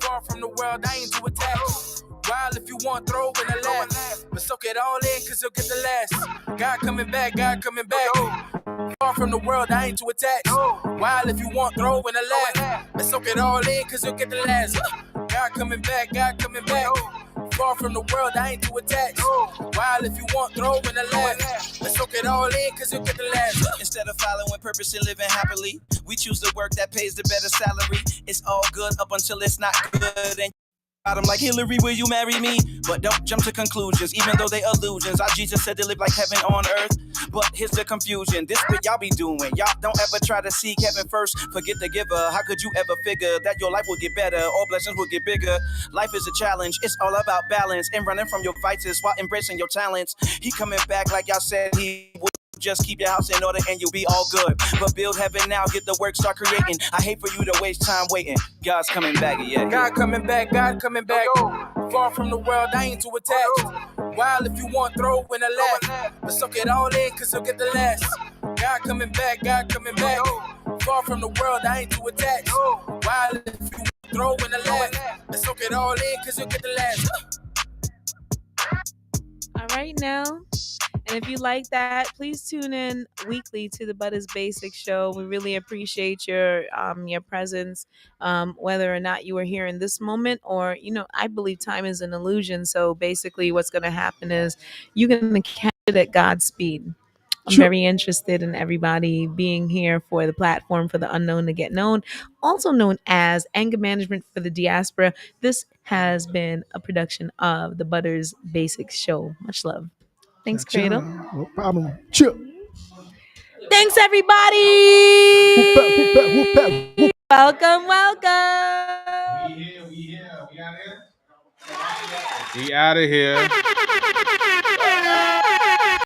Far from the world, I ain't too attached. Wild if you want, throw in a laugh. But soak it all in, cause you'll get the last. God coming back, God coming back. Far from the world, I ain't too attached. Wild if you want, throw in a laugh. But soak it all in, cause you'll get the last. God coming back, God coming back. Far from the world, I ain't too attached. Wild if you want, throw in a laugh. Let's soak it all in, cause you'll get the last. Instead of following purpose and living happily, we choose the work that pays the better salary. It's all good up until it's not good. And I'm like, Hillary, will you marry me? But don't jump to conclusions, even though they illusions. Our Jesus said to live like heaven on earth. But here's the confusion, this what y'all be doing. Y'all don't ever try to seek heaven first, forget the giver. How could you ever figure that your life will get better, all blessings will get bigger? Life is a challenge, it's all about balance, and running from your vices while embracing your talents. He coming back like y'all said he would. Just keep your house in order and you'll be all good. But build heaven now, get the work, start creating. I hate for you to waste time waiting. God's coming back, yeah. God coming back, God coming back. Far from the world, I ain't too attached. Wild if you want, throw in a laugh. But soak it all in, cause you'll get the last. God coming back, God coming back. Far from the world, I ain't too attached. Wild if you want, throw in a laugh. But soak it all in, cause you'll get the last. All right now. And if you like that, please tune in weekly to the Butters Basics Show. We really appreciate your presence, whether or not you are here in this moment, or I believe time is an illusion. So basically, what's going to happen is you're going to catch it at God's speed. I'm very interested in everybody being here for the platform for the unknown to get known, also known as Anger Management for the Diaspora. This has been a production of the Butters Basics Show. Much love. Thanks, Cradle. No problem. Chill. Thanks, everybody. Welcome. We out of here.